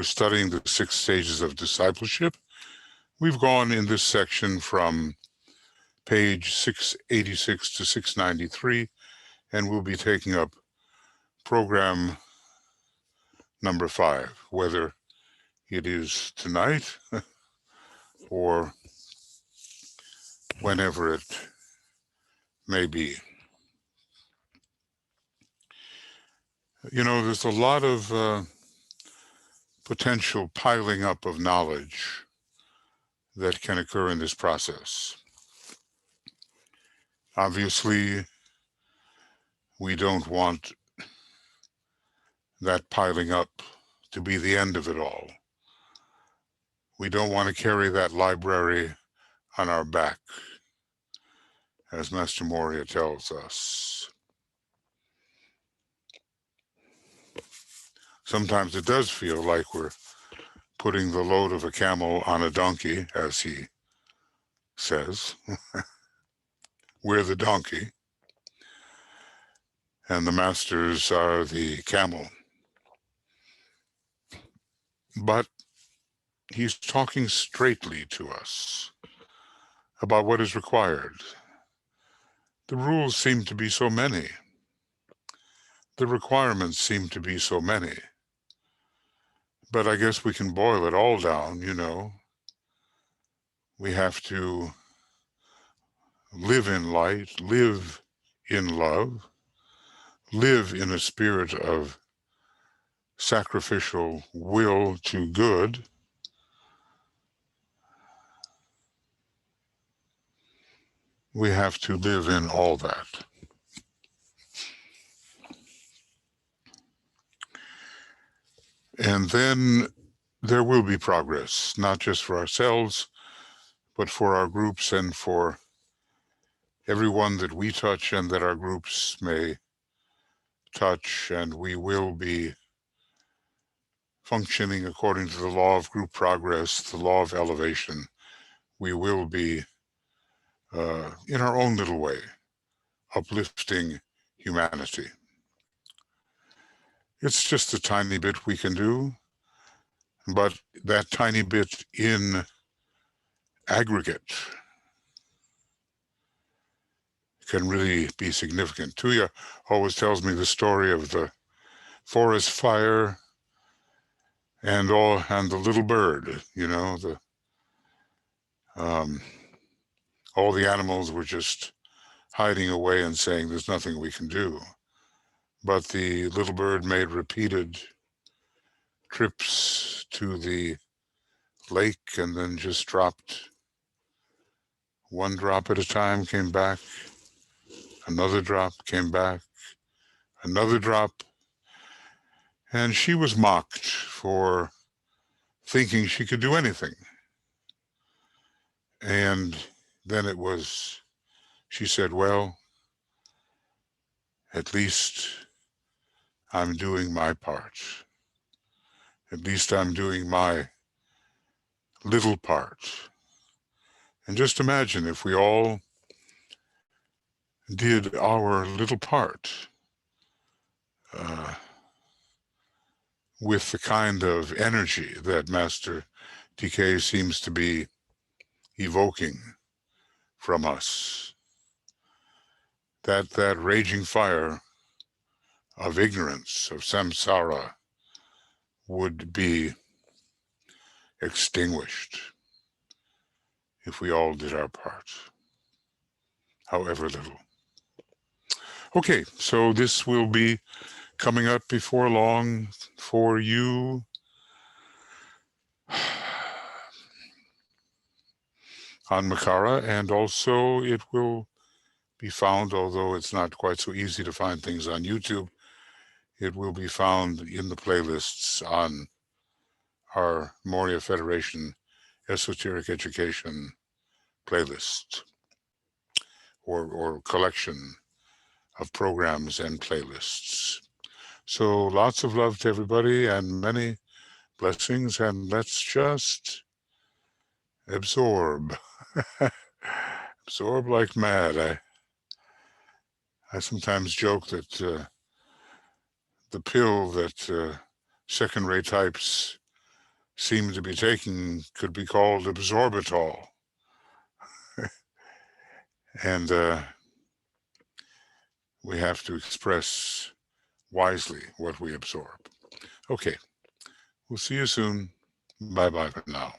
studying the 6 stages of discipleship. We've gone in this section from page 686 to 693, and we'll be taking up program number 5, whether it is tonight or whenever it may be. You know, there's a lot of potential piling up of knowledge that can occur in this process. Obviously, we don't want that piling up to be the end of it all. We don't want to carry that library on our back, as Master Moria tells us. Sometimes it does feel like we're putting the load of a camel on a donkey, as he says. We're the donkey, and the masters are the camel. But he's talking straightly to us about what is required. The rules seem to be so many. The requirements seem to be so many. But I guess we can boil it all down, you know. We have to live in light, live in love, live in a spirit of sacrificial will to good. We have to live in all that. And then there will be progress, not just for ourselves, but for our groups and for everyone that we touch and that our groups may touch, and we will be functioning according to the law of group progress, the law of elevation. We will be, in our own little way, uplifting humanity. It's just a tiny bit we can do, but that tiny bit in aggregate can really be significant. Tuya always tells me the story of the forest fire and the little bird, you know, all the animals were just hiding away and saying there's nothing we can do. But the little bird made repeated trips to the lake and then just dropped one drop at a time, came back, another drop, came back, another drop. And she was mocked for thinking she could do anything. And then she said, well, at least I'm doing my part. At least I'm doing my little part. And just imagine if we all did our little part with the kind of energy that Master DK seems to be evoking from us. That raging fire of ignorance, of samsara, would be extinguished if we all did our part, however little. Okay, so this will be coming up before long for you. On Makara, and also it will be found, although it's not quite so easy to find things on YouTube, it will be found in the playlists on our Moria Federation Esoteric Education playlist or collection of programs and playlists. So lots of love to everybody and many blessings, and let's just absorb. Absorb like mad. I sometimes joke that the pill that second-rate types seem to be taking could be called absorbitol. And we have to express wisely what we absorb. Okay, we'll see you soon. Bye-bye for now.